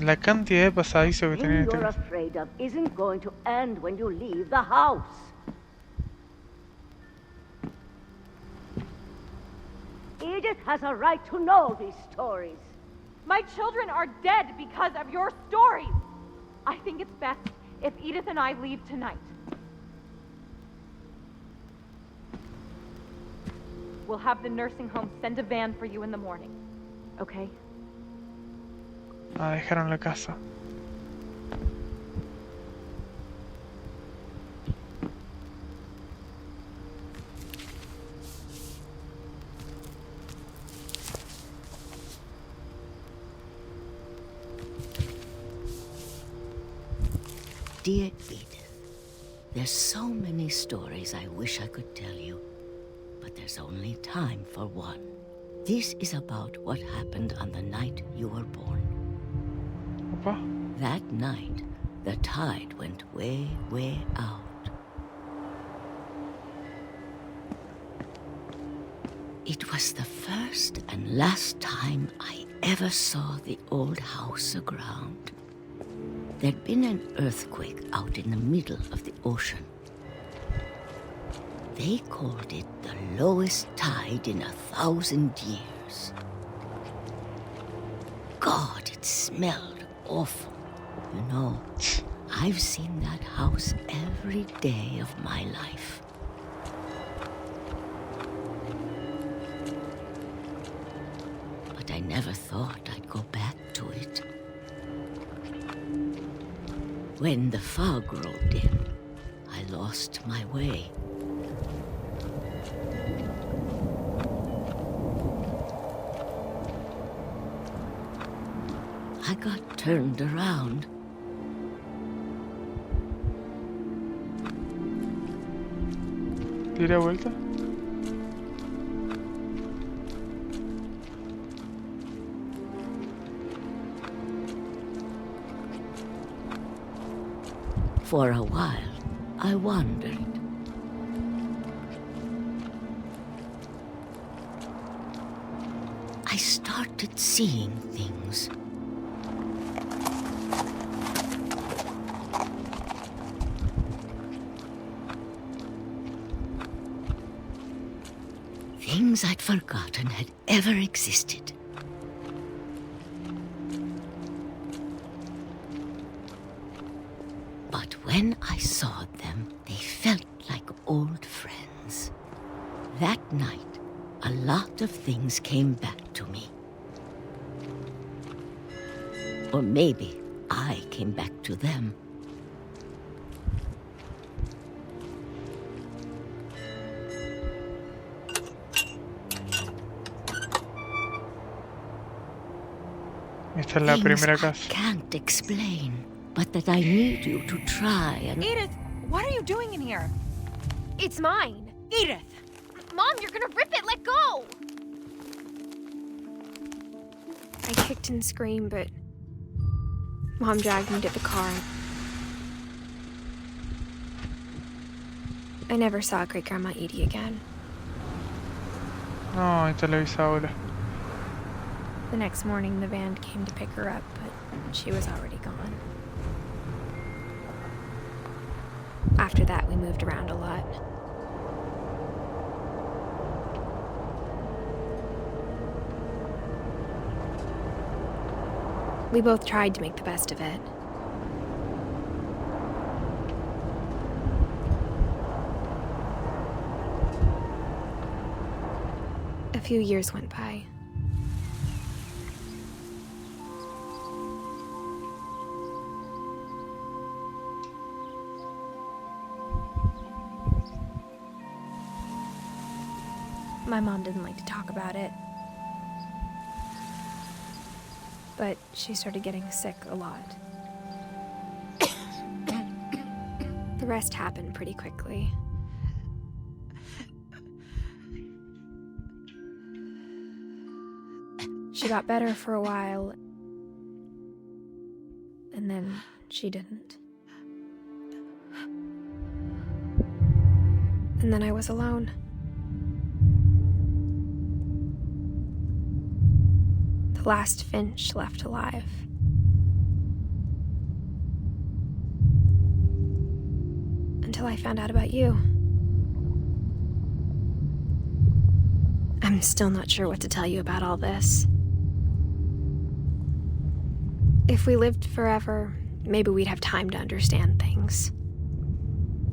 La cantidad de pasadizos que The tenía thing este. you're afraid of isn't going to end when you leave the house. Edith has a right to know these stories. My children are dead because of your stories. I think it's best if Edith and I leave tonight. We'll have the nursing home send a van for you in the morning. Okay? Ah, dejaron la casa. Dear Edith, there's so many stories I wish I could tell you, but there's only time for one. This is about what happened on the night you were born. Opa. That night, the tide went way, way out. It was the first and last time I ever saw the old house aground. There'd been an earthquake out in the middle of the ocean. They called it the lowest tide in 1,000 years. God, it smelled awful. You know, I've seen that house every day of my life. But I never thought I'd go back to it. When the fog rolled in, I lost my way. I got turned around. ¿Tira vuelta? For a while, I wandered. I started seeing things. Things I'd forgotten had ever existed. But when I saw them, they felt like old friends. That night, a lot of things came back to me. Or maybe I came back to them. Esta es la primera casa. I can't explain, but that I need you to try and... Edith, what are you doing in here? It's mine. Edith! Mom, you're gonna rip it! Let go! I kicked and screamed, but Mom dragged me to the car. I never saw Great-Grandma Edie again. No, esta la bisabuela. The next morning, the van came to pick her up, but she was already gone. After that, we moved around a lot. We both tried to make the best of it. A few years went by. My mom didn't like to talk about it. But she started getting sick a lot. The rest happened pretty quickly. She got better for a while, and then she didn't. And then I was alone. The last Finch left alive. until I found out about you. I'm still not sure what to tell you about all this. If we lived forever, maybe we'd have time to understand things.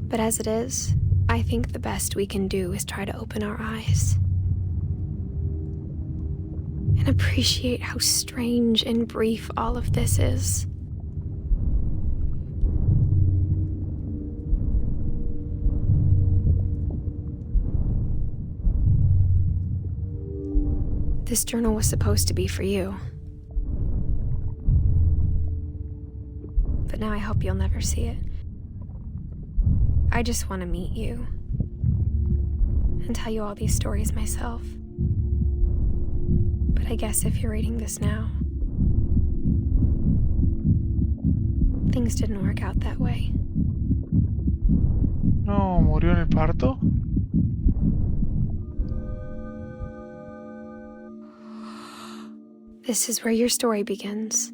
But as it is, I think the best we can do is try to open our eyes. And appreciate how strange and brief all of this is. This journal was supposed to be for you. But now I hope you'll never see it. I just want to meet you and tell you all these stories myself. But I guess if you're reading this now, things didn't work out that way. No, murió en el parto. This is where your story begins.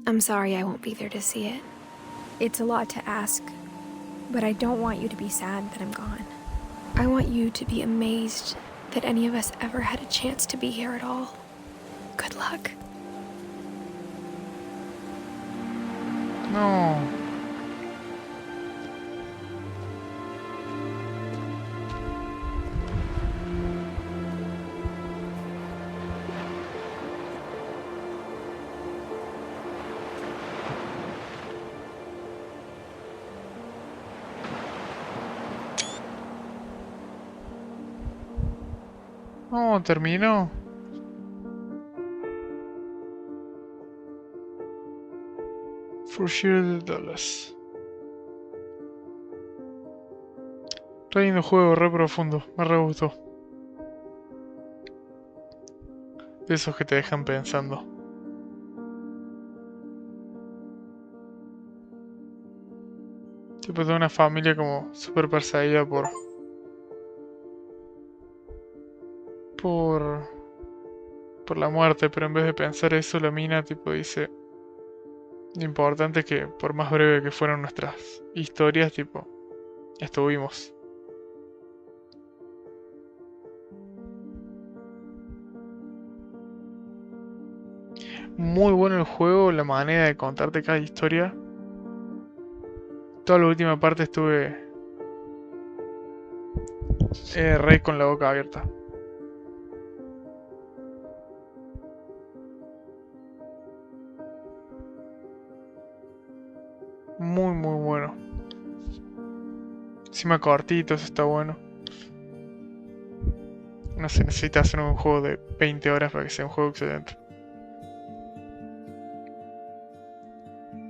I'm sorry I won't be there to see it. It's a lot to ask, but I don't want you to be sad that I'm gone. I want you to be amazed that any of us ever had a chance to be here at all. Good luck. No. No, terminó. For sure $. Re lindo juego, re profundo, me re gustó. De esos que te dejan pensando. Tipo de una familia como súper perseguida por la muerte, pero en vez de pensar eso, la mina tipo dice: lo importante es que por más breve que fueron nuestras historias, tipo, estuvimos. Muy bueno el juego, la manera de contarte cada historia. Toda la última parte estuve re con la boca abierta. Muy muy bueno. Encima cortito, eso está bueno. No se necesita hacer un juego de 20 horas para que sea un juego excelente.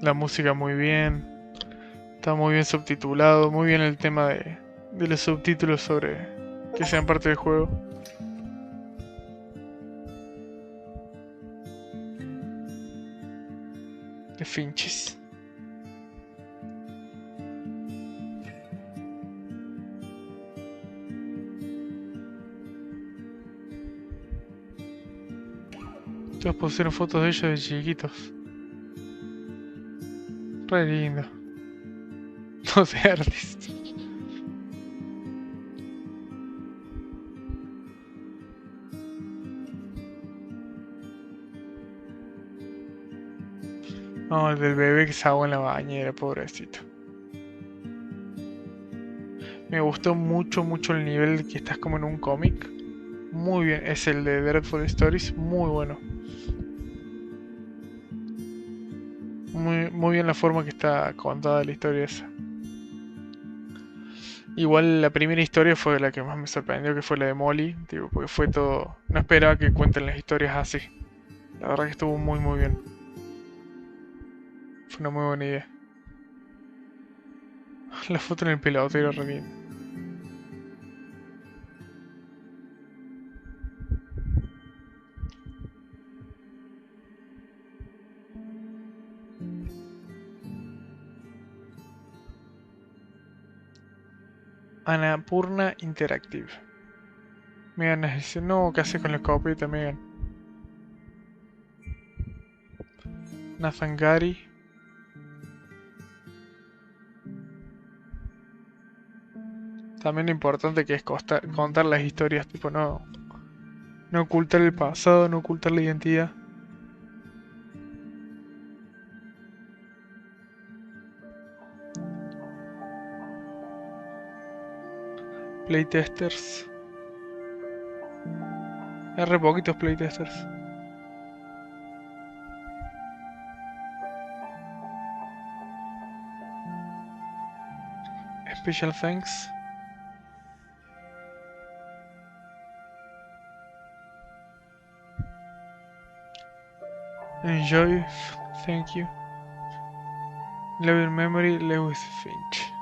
La música muy bien. Está muy bien subtitulado. Muy bien el tema de los subtítulos sobre que sean parte del juego. De Finches. Todos pusieron fotos de ellos de chiquitos. Re lindo. No sé, artista. No, el del bebé que se ahogó en la bañera, pobrecito. Me gustó mucho, mucho el nivel que estás como en un cómic. Muy bien, es el de Dreadful Stories, muy bueno. Muy bien la forma que está contada la historia esa. Igual la primera historia fue la que más me sorprendió, que fue la de Molly, tipo, porque fue todo... No esperaba que cuenten las historias así. La verdad que estuvo muy muy bien. Fue una muy buena idea. La foto en el pelotero re linda. Annapurna Interactive. Megan dice, no, ¿qué haces con la escopeta, Megan? Nathan Gary. También lo importante que es contar las historias, tipo no ocultar el pasado, no ocultar la identidad. Playtesters. Hay re poquitos playtesters. Special thanks. Enjoy, thank you. Love in memory, Edith Finch.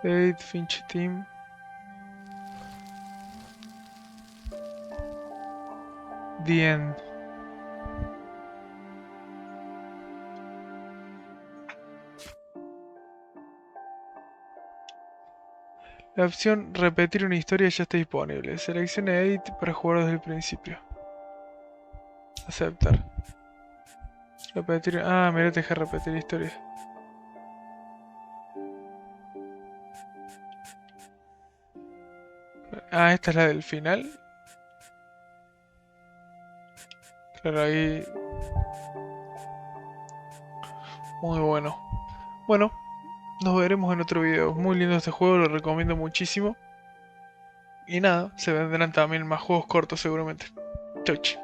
Edith Finch team. The end. La opción repetir una historia ya está disponible. Seleccione Edit para jugar desde el principio. Aceptar. Repetir. Ah, mira, te deja repetir historia. Ah, esta es la del final. Claro, ahí. Muy bueno. Bueno, nos veremos en otro video. Muy lindo este juego, lo recomiendo muchísimo. Y nada, se vendrán también más juegos cortos seguramente. Chau, chau.